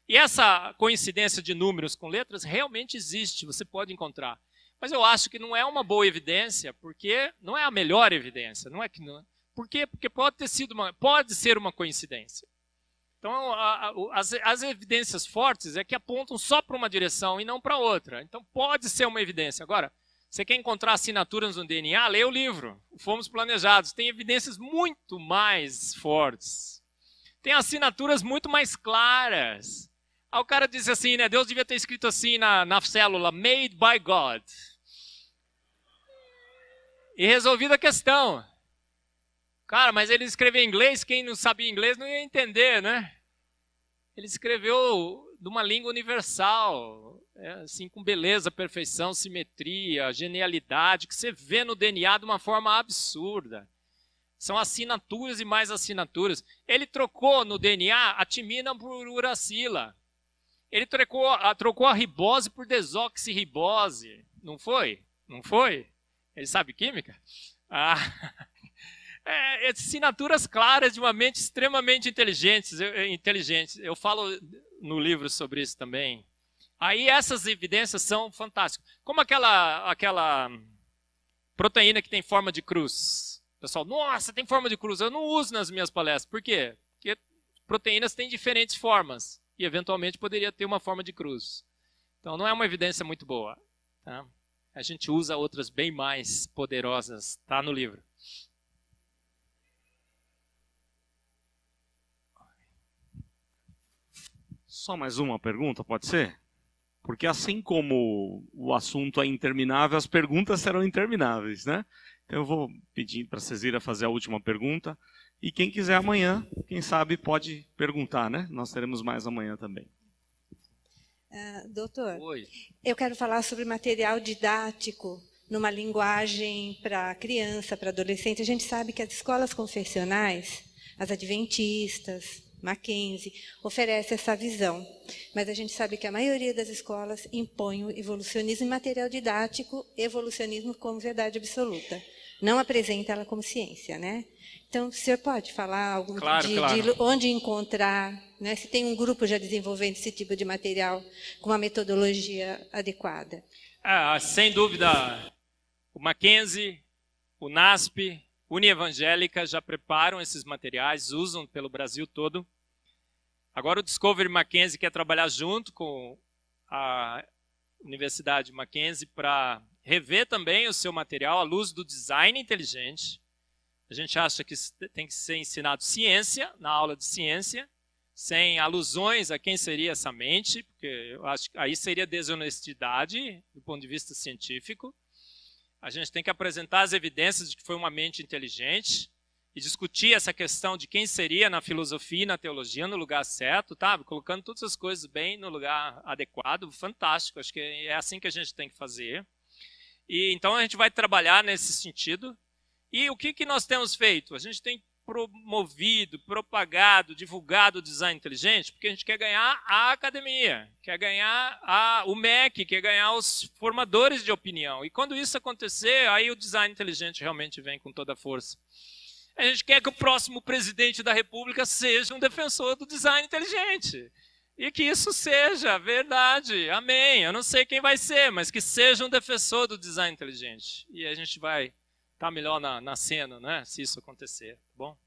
E essa coincidência de números com letras realmente existe, você pode encontrar. Mas eu acho que não é uma boa evidência, porque não é a melhor evidência. Não é que não, por quê? Porque pode ser uma coincidência. Então, as evidências fortes é que apontam só para uma direção e não para outra. Então, pode ser uma evidência. Agora, você quer encontrar assinaturas no DNA? Lê o livro, Fomos Planejados. Tem evidências muito mais fortes. Tem assinaturas muito mais claras. Aí o cara disse assim, né? Deus devia ter escrito assim na célula, made by God. E resolvida a questão. Cara, mas ele escreveu em inglês, quem não sabia inglês não ia entender, né? Ele escreveu de uma língua universal, assim, com beleza, perfeição, simetria, genialidade, que você vê no DNA de uma forma absurda. São assinaturas e mais assinaturas. Ele trocou no DNA a timina por uracila. Ele trocou a ribose por desoxirribose. Não foi? Não foi? Ele sabe química? Assinaturas claras de uma mente extremamente inteligente. Eu falo no livro sobre isso também. Aí essas evidências são fantásticas. Como aquela proteína que tem forma de cruz. Pessoal, nossa, tem forma de cruz. Eu não uso nas minhas palestras. Por quê? Porque proteínas têm diferentes formas. E eventualmente poderia ter uma forma de cruz. Então não é uma evidência muito boa. Tá? A gente usa outras bem mais poderosas. Está no livro. Só mais uma pergunta, pode ser? Porque assim como o assunto é interminável, as perguntas serão intermináveis, né? Então eu vou pedir para a Cezira fazer a última pergunta. E quem quiser amanhã, quem sabe pode perguntar, né? Nós teremos mais amanhã também. Doutor, Oi. eu quero falar sobre material didático numa linguagem para criança, para adolescente. A gente sabe que as escolas confessionais, as adventistas, Mackenzie, oferece essa visão. Mas a gente sabe que a maioria das escolas impõe o evolucionismo em material didático, evolucionismo como verdade absoluta. Não apresenta ela como ciência, né? Então, o senhor pode falar algo Claro. de onde encontrar, né? Se tem um grupo já desenvolvendo esse tipo de material com uma metodologia adequada? Sem dúvida, o Mackenzie, o NASP, Unievangélica já preparam esses materiais, usam pelo Brasil todo. Agora o Discovery Mackenzie quer trabalhar junto com a Universidade Mackenzie para rever também o seu material à luz do design inteligente. A gente acha que tem que ser ensinado ciência, na aula de ciência, sem alusões a quem seria essa mente, porque eu acho que aí seria desonestidade do ponto de vista científico. A gente tem que apresentar as evidências de que foi uma mente inteligente e discutir essa questão de quem seria na filosofia e na teologia no lugar certo, tá? Colocando todas as coisas bem no lugar adequado, fantástico. Acho que é assim que a gente tem que fazer. E então a gente vai trabalhar nesse sentido. E o que nós temos feito? A gente tem promovido, propagado, divulgado o design inteligente, porque a gente quer ganhar a academia, quer ganhar o MEC, quer ganhar os formadores de opinião. E quando isso acontecer, aí o design inteligente realmente vem com toda a força. A gente quer que o próximo presidente da República seja um defensor do design inteligente. E que isso seja verdade. Amém. Eu não sei quem vai ser, mas que seja um defensor do design inteligente. E a gente vai estar melhor na cena, né, se isso acontecer. Tá bom?